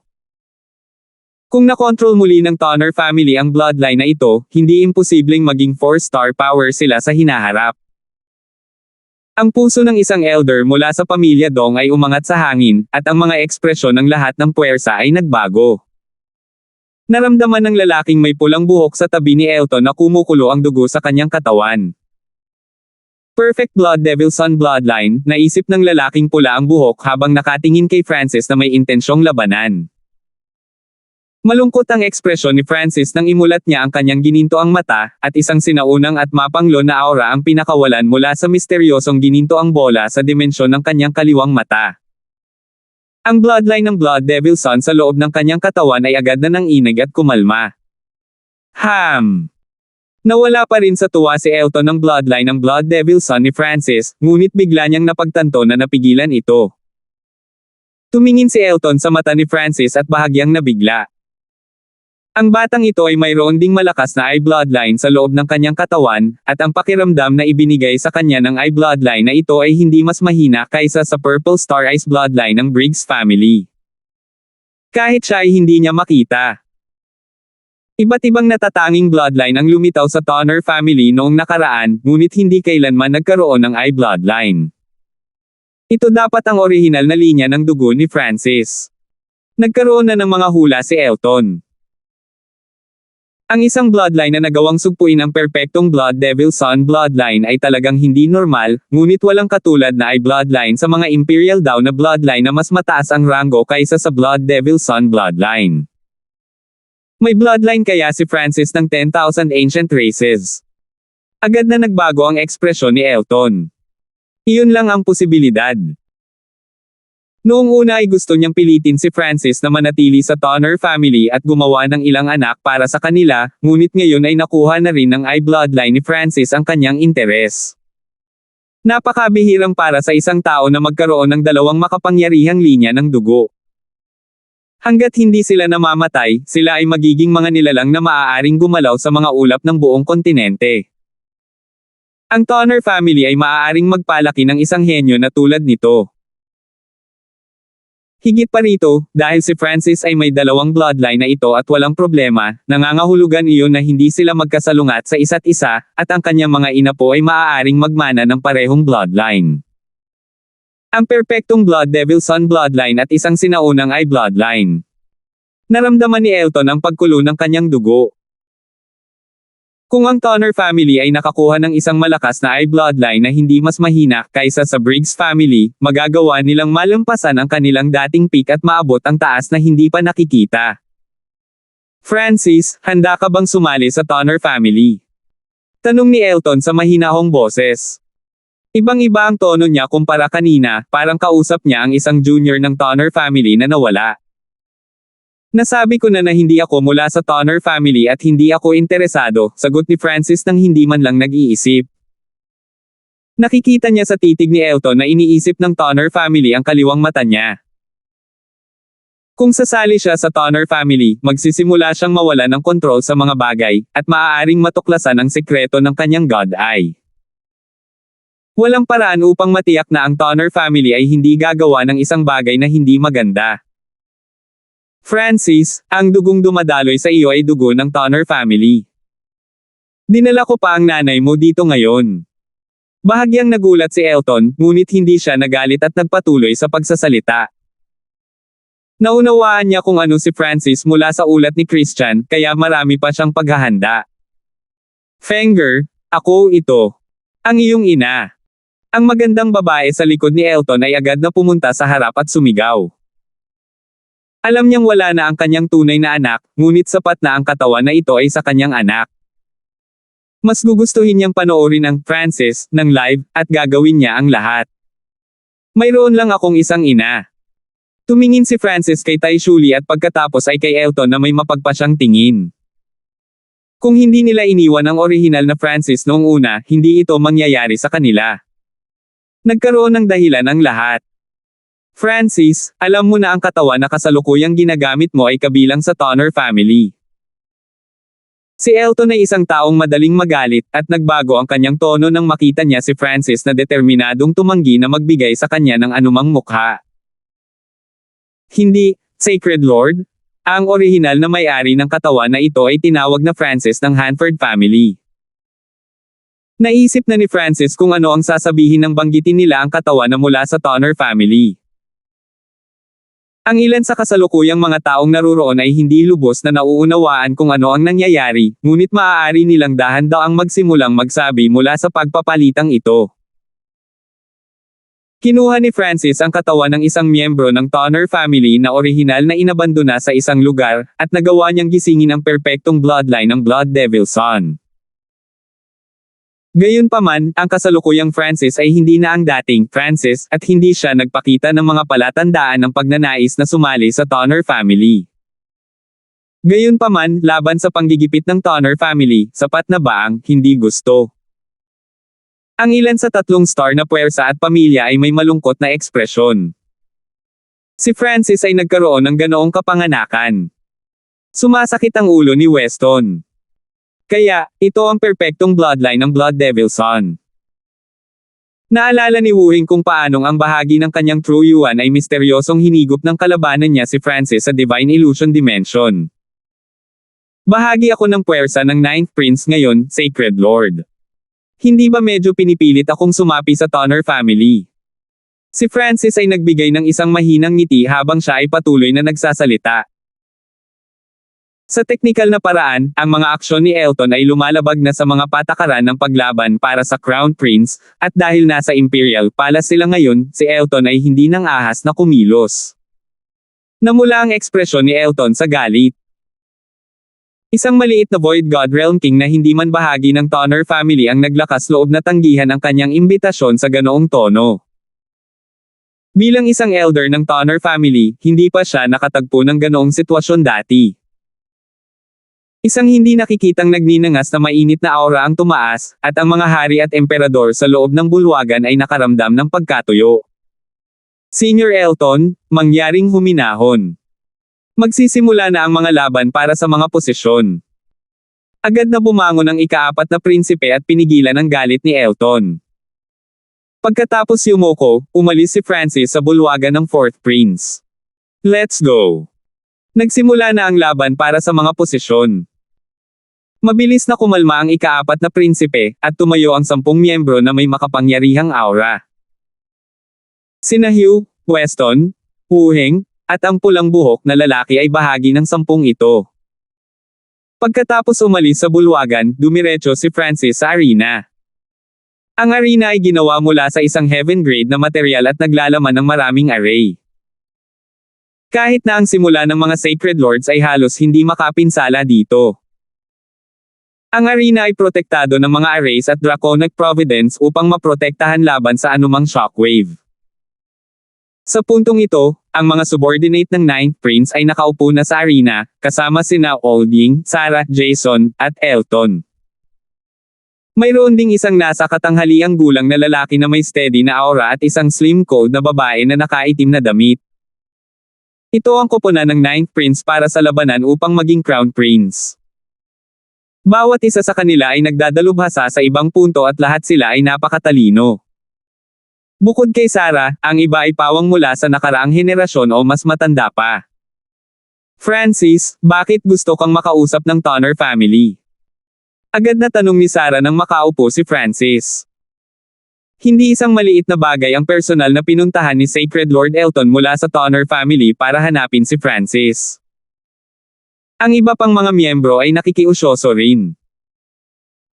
Kung nakontrol muli ng Tonner family ang bloodline na ito, hindi imposibleng maging 4-star power sila sa hinaharap. Ang puso ng isang elder mula sa pamilya Dong ay umangat sa hangin, at ang mga ekspresyon ng lahat ng puwersa ay nagbago. Naramdaman ng lalaking may pulang buhok sa tabi ni Elton na kumukulo ang dugo sa kanyang katawan. Perfect Blood Devil Son bloodline, naisip ng lalaking pula ang buhok habang nakatingin kay Francis na may intensyong labanan. Malungkot ang ekspresyon ni Francis nang imulat niya ang kanyang gininto ang mata, at isang sinaunang at mapanglo na aura ang pinakawalan mula sa misteryosong gininto ang bola sa dimensyon ng kanyang kaliwang mata. Ang bloodline ng Blood Devil Son sa loob ng kanyang katawan ay agad na nanginig at kumalma. Nawala pa rin sa tuwa si Elton ng bloodline ng Blood Devil Son ni Francis, ngunit bigla niyang napagtanto na napigilan ito. Tumingin si Elton sa mata ni Francis at bahagyang nabigla. Ang batang ito ay mayroon ding malakas na eye bloodline sa loob ng kanyang katawan, at ang pakiramdam na ibinigay sa kanya ng eye bloodline na ito ay hindi mas mahina kaysa sa Purple Star Eyes bloodline ng Briggs family. Kahit siya ay hindi niya makita. Iba't ibang natatanging bloodline ang lumitaw sa Tonner family noong nakaraan, ngunit hindi kailanman nagkaroon ng eye bloodline. Ito dapat ang orihinal na linya ng dugo ni Francis. Nagkaroon na ng mga hula si Elton. Ang isang bloodline na nagawang sugpuin ang perpektong Blood Devil Son bloodline ay talagang hindi normal, ngunit walang katulad na eye bloodline sa mga Imperial Daw na bloodline na mas mataas ang rango kaysa sa Blood Devil Son bloodline. May bloodline kaya si Francis ng 10,000 ancient races? Agad na nagbago ang ekspresyon ni Elton. Iyon lang ang posibilidad. Noong una ay gusto niyang pilitin si Francis na manatili sa Tonner family at gumawa ng ilang anak para sa kanila, ngunit ngayon ay nakuha na rin ng eye bloodline ni Francis ang kanyang interes. Napakabihirang para sa isang tao na magkaroon ng dalawang makapangyarihang linya ng dugo. Hanggat hindi sila namamatay, sila ay magiging mga nilalang na maaaring gumalaw sa mga ulap ng buong kontinente. Ang Tonner family ay maaaring magpalaki ng isang henyo na tulad nito. Higit pa rito, dahil si Francis ay may dalawang bloodline na ito at walang problema, nangangahulugan iyon na hindi sila magkasalungat sa isa't isa, at ang kanyang mga inapo ay maaaring magmana ng parehong bloodline. Ang perpektong Blood Devil Son bloodline at isang sinaunang eye bloodline. Naramdaman ni Elton ang pagkulo ng kanyang dugo. Kung ang Tonner family ay nakakuha ng isang malakas na eye bloodline na hindi mas mahina kaysa sa Briggs family, magagawa nilang malampasan ang kanilang dating peak at maabot ang taas na hindi pa nakikita. Francis, handa ka bang sumali sa Tonner family? Tanong ni Elton sa mahinahong boses. Ibang-iba ang tono niya kumpara kanina, parang kausap niya ang isang junior ng Tonner family na nawala. Nasabi ko na hindi ako mula sa Tonner family at hindi ako interesado, sagot ni Francis nang hindi man lang nag-iisip. Nakikita niya sa titig ni Elton na iniisip ng Tonner family ang kaliwang mata niya. Kung sasali siya sa Tonner family, magsisimula siyang mawala ng kontrol sa mga bagay, at maaaring matuklasan ang sekreto ng kanyang God Eye. Walang paraan upang matiyak na ang Tonner family ay hindi gagawa ng isang bagay na hindi maganda. Francis, ang dugong dumadaloy sa iyo ay dugo ng Tonner family. Dinala ko pa ang nanay mo dito ngayon. Bahagyang nagulat si Elton, ngunit hindi siya nagalit at nagpatuloy sa pagsasalita. Naunawaan niya kung ano si Francis mula sa ulat ni Christian, kaya marami pa siyang paghahanda. Fenger, ako ito. Ang iyong ina. Ang magandang babae sa likod ni Elton ay agad na pumunta sa harap at sumigaw. Alam niyang wala na ang kanyang tunay na anak, ngunit sapat na ang katawan na ito ay sa kanyang anak. Mas gugustuhin niyang panoorin ang Francis ng live, at gagawin niya ang lahat. Mayroon lang akong isang ina. Tumingin si Francis kay Tai Shuli at pagkatapos ay kay Elton na may mapagpasyang tingin. Kung hindi nila iniwan ang orihinal na Francis noong una, hindi ito mangyayari sa kanila. Nagkaroon ng dahilan ang lahat. Francis, alam mo na ang katawan na kasalukuyang ginagamit mo ay kabilang sa Tonner family. Si Elton ay isang taong madaling magalit, at nagbago ang kanyang tono nang makita niya si Francis na determinadong tumanggi na magbigay sa kanya ng anumang mukha. Hindi, Sacred Lord? Ang orihinal na may-ari ng katawan na ito ay tinawag na Francis ng Hanford family. Naisip na ni Francis kung ano ang sasabihin nang banggitin nila ang katawan na mula sa Tonner family. Ang ilan sa kasalukuyang mga taong naruroon ay hindi lubos na nauunawaan kung ano ang nangyayari, ngunit maaari nilang dahan-daang magsimulang magsabi mula sa pagpapalitang ito. Kinuha ni Francis ang katawan ng isang miyembro ng Tonner family na orihinal na inabandona sa isang lugar, at nagawa niyang gisingin ang perpektong bloodline ng Blood Devil Son. Gayunpaman, ang kasalukuyang Francis ay hindi na ang dating Francis, at hindi siya nagpakita ng mga palatandaan ng pagnanais na sumali sa Tonner family. Gayunpaman, laban sa panggigipit ng Tonner family, sapat na ba ang hindi gusto? Ang ilan sa tatlong star na puwersa at pamilya ay may malungkot na ekspresyon. Si Francis ay nagkaroon ng ganoong kapanganakan. Sumasakit ang ulo ni Weston. Kaya, ito ang perpektong bloodline ng Blood Devil Son. Naalala ni Wuhing kung paanong ang bahagi ng kanyang True Yuan ay misteryosong hinigop ng kalabanan niya si Francis sa Divine Illusion Dimension. Bahagi ako ng puwersa ng Ninth Prince ngayon, Sacred Lord. Hindi ba medyo pinipilit akong sumapi sa Tonner family? Si Francis ay nagbigay ng isang mahinang ngiti habang siya ay patuloy na nagsasalita. Sa teknikal na paraan, ang mga aksyon ni Elton ay lumalabag na sa mga patakaran ng paglaban para sa Crown Prince, at dahil nasa Imperial Palace sila ngayon, si Elton ay hindi nang ahas na kumilos. Namula ang ekspresyon ni Elton sa galit. Isang maliit na Void God Realm King na hindi man bahagi ng Tonner family ang naglakas loob na tanggihan ang kanyang imbitasyon sa ganoong tono. Bilang isang elder ng Tonner family, hindi pa siya nakatagpo ng ganoong sitwasyon dati. Isang hindi nakikitang nagninangas na mainit na aura ang tumaas, at ang mga hari at emperador sa loob ng bulwagan ay nakaramdam ng pagkatuyo. Senior Elton, mangyaring huminahon. Magsisimula na ang mga laban para sa mga posisyon. Agad na bumangon ang ika-4 na prinsipe at pinigilan ang galit ni Elton. Pagkatapos yumoko, umalis si Francis sa bulwagan ng 4th Prince. Let's go! Nagsimula na ang laban para sa mga posisyon. Mabilis na kumalma ang ika-4 na prinsipe, at tumayo ang 10 miyembro na may makapangyarihang aura. Sina Hugh, Weston, Wuheng, at ang pulang buhok na lalaki ay bahagi ng 10 ito. Pagkatapos umalis sa bulwagan, dumiretso si Francis sa arena. Ang arena ay ginawa mula sa isang heaven-grade na material at naglalaman ng maraming array. Kahit na ang simula ng mga Sacred Lords ay halos hindi makapinsala dito. Ang arena ay protektado ng mga arrays at Draconic Providence upang maprotektahan laban sa anumang shockwave. Sa puntong ito, ang mga subordinate ng Ninth Prince ay nakaupo na sa arena, kasama sina Olding, Sarah, Jason, at Elton. Mayroon ding isang nasa katanghaliang gulang na lalaki na may steady na aura at isang slim cold na babae na nakaitim na damit. Ito ang koponan ng Ninth Prince para sa labanan upang maging Crown Prince. Bawat isa sa kanila ay nagdadalubhasa sa ibang punto at lahat sila ay napakatalino. Bukod kay Sarah, ang iba ay pawang mula sa nakaraang henerasyon o mas matanda pa. Francis, bakit gusto kang makausap ng Tonner family? Agad na tanong ni Sarah nang makaupo si Francis. Hindi isang maliit na bagay ang personal na pinuntahan ni Sacred Lord Elton mula sa Tonner family para hanapin si Francis. Ang iba pang mga miyembro ay nakikiusyoso rin.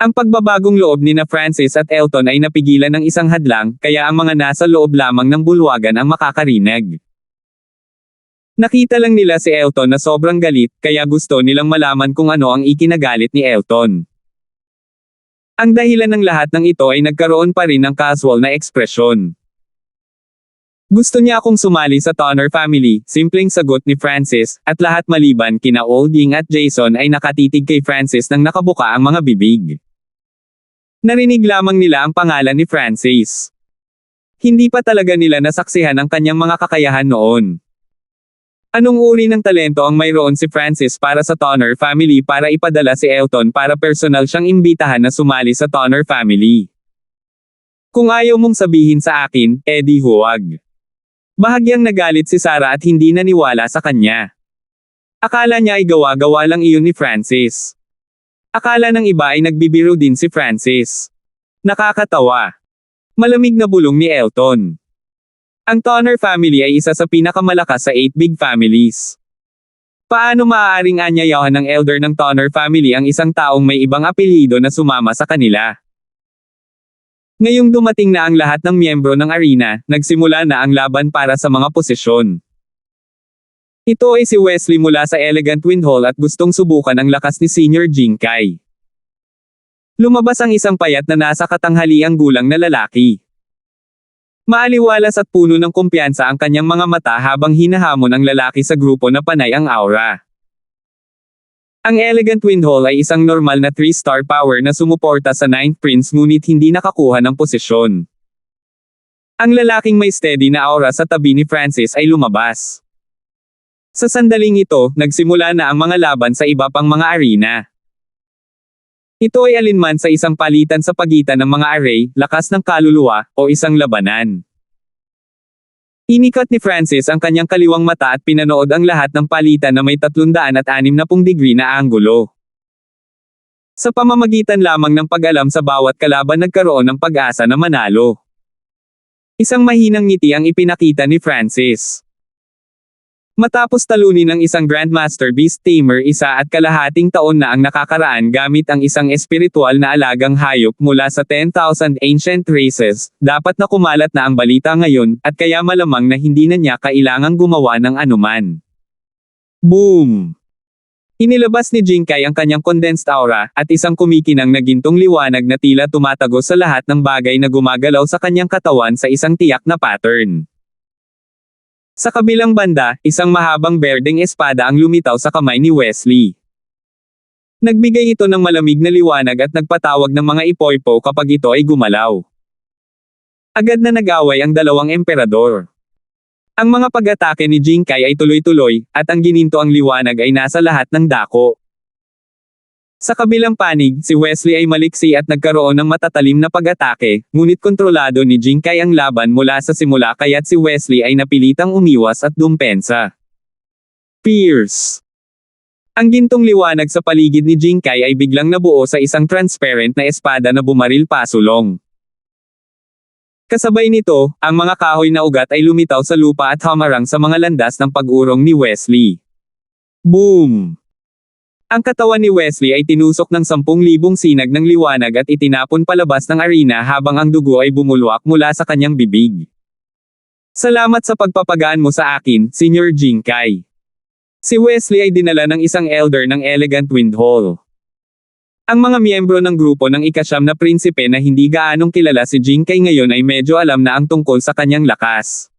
Ang pagbabagong loob ni na Francis at Elton ay napigilan ng isang hadlang, kaya ang mga nasa loob lamang ng bulwagan ang makakarinig. Nakita lang nila si Elton na sobrang galit, kaya gusto nilang malaman kung ano ang ikinagalit ni Elton. Ang dahilan ng lahat ng ito ay nagkaroon pa rin ng casual na ekspresyon. Gusto niya akong sumali sa Tonner family, simpleng sagot ni Francis, at lahat maliban kina Olding at Jason ay nakatitig kay Francis nang nakabuka ang mga bibig. Narinig lamang nila ang pangalan ni Francis. Hindi pa talaga nila nasaksihan ang kanyang mga kakayahan noon. Anong uri ng talento ang mayroon si Francis para sa Tonner family para ipadala si Elton para personal siyang imbitahan na sumali sa Tonner family? Kung ayaw mong sabihin sa akin, edi huwag. Bahagyang nagalit si Sarah at hindi naniwala sa kanya. Akala niya ay gawa-gawa lang iyon ni Francis. Akala ng iba ay nagbibiro din si Francis. Nakakatawa. Malamig na bulong ni Elton. Ang Tonner family ay isa sa pinakamalakas sa 8 big families. Paano maaaring anyayahan ng elder ng Tonner family ang isang taong may ibang apelyido na sumama sa kanila? Ngayong dumating na ang lahat ng miyembro ng arena, nagsimula na ang laban para sa mga posisyon. Ito ay si Wesley mula sa Elegant Wind Hall at gustong subukan ang lakas ni Senior Jing Kai. Lumabas ang isang payat na nasa katanghaliang gulang na lalaki. Maaliwalas at puno ng kumpiyansa ang kanyang mga mata habang hinahamon ang lalaki sa grupo na panay ang aura. Ang Elegant Wind Hall ay isang normal na 3-star power na sumuporta sa Ninth Prince ngunit hindi nakakuha ng posisyon. Ang lalaking may steady na aura sa tabi ni Francis ay lumabas. Sa sandaling ito, nagsimula na ang mga laban sa iba pang mga arena. Ito ay alinman sa isang palitan sa pagitan ng mga array, lakas ng kaluluwa, o isang labanan. Inikat ni Francis ang kanyang kaliwang mata at pinanood ang lahat ng palitan na may 360 degree na anggulo. Sa pamamagitan lamang ng pag-alam sa bawat kalaban nagkaroon ng pag-asa na manalo. Isang mahinang ngiti ang ipinakita ni Francis. Matapos talunin ng isang Grandmaster Beast Tamer 1.5 taon na ang nakakaraan gamit ang isang espiritual na alagang hayop mula sa 10,000 ancient races, dapat na kumalat na ang balita ngayon, at kaya malamang na hindi na niya kailangang gumawa ng anuman. Boom! Inilabas ni Jinkai ang kanyang condensed aura, at isang kumikinang na gintong liwanag na tila tumatagos sa lahat ng bagay na gumagalaw sa kanyang katawan sa isang tiyak na pattern. Sa kabilang banda, isang mahabang berdeng espada ang lumitaw sa kamay ni Wesley. Nagbigay ito ng malamig na liwanag at nagpatawag ng mga ipoypo kapag ito ay gumalaw. Agad na nag-away ang dalawang emperador. Ang mga pag-atake ni Jinkai ay tuloy-tuloy, at ang gininto ang liwanag ay nasa lahat ng dako. Sa kabilang panig, si Wesley ay maliksi at nagkaroon ng matatalim na pag-atake, ngunit kontrolado ni Jinkai ang laban mula sa simula kaya't si Wesley ay napilitang umiwas at dumpensa. Pierce! Ang gintong liwanag sa paligid ni Jinkai ay biglang nabuo sa isang transparent na espada na bumaril pasulong. Kasabay nito, ang mga kahoy na ugat ay lumitaw sa lupa at hamarang sa mga landas ng pag-urong ni Wesley. Boom! Ang katawan ni Wesley ay tinusok ng 10,000 sinag ng liwanag at itinapon palabas ng arena habang ang dugo ay bumulwak mula sa kanyang bibig. Salamat sa pagpapagaan mo sa akin, Senior Jinkai. Si Wesley ay dinala ng isang elder ng Elegant Wind Hall. Ang mga miyembro ng grupo ng ika-9 na prinsipe na hindi gaanong kilala si Jinkai ngayon ay medyo alam na ang tungkol sa kanyang lakas.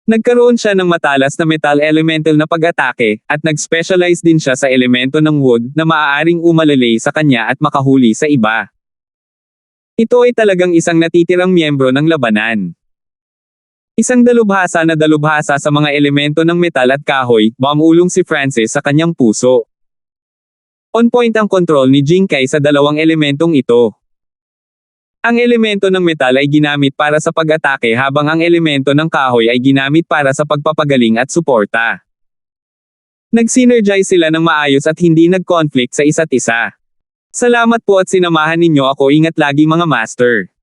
Nagkaroon siya ng matalas na metal elemental na pag-atake, at nag-specialize din siya sa elemento ng wood na maaaring umalalay sa kanya at makahuli sa iba. Ito ay talagang isang natitirang miyembro ng labanan. Isang dalubhasa na dalubhasa sa mga elemento ng metal at kahoy, bumulong si Francis sa kanyang puso. On point ang kontrol ni Jinkai sa dalawang elementong ito. Ang elemento ng metal ay ginamit para sa pag-atake habang ang elemento ng kahoy ay ginamit para sa pagpapagaling at suporta. Nag-synergize sila ng maayos at hindi nag-conflict sa isa't isa. Salamat po at sinamahan ninyo ako, ingat lagi mga master.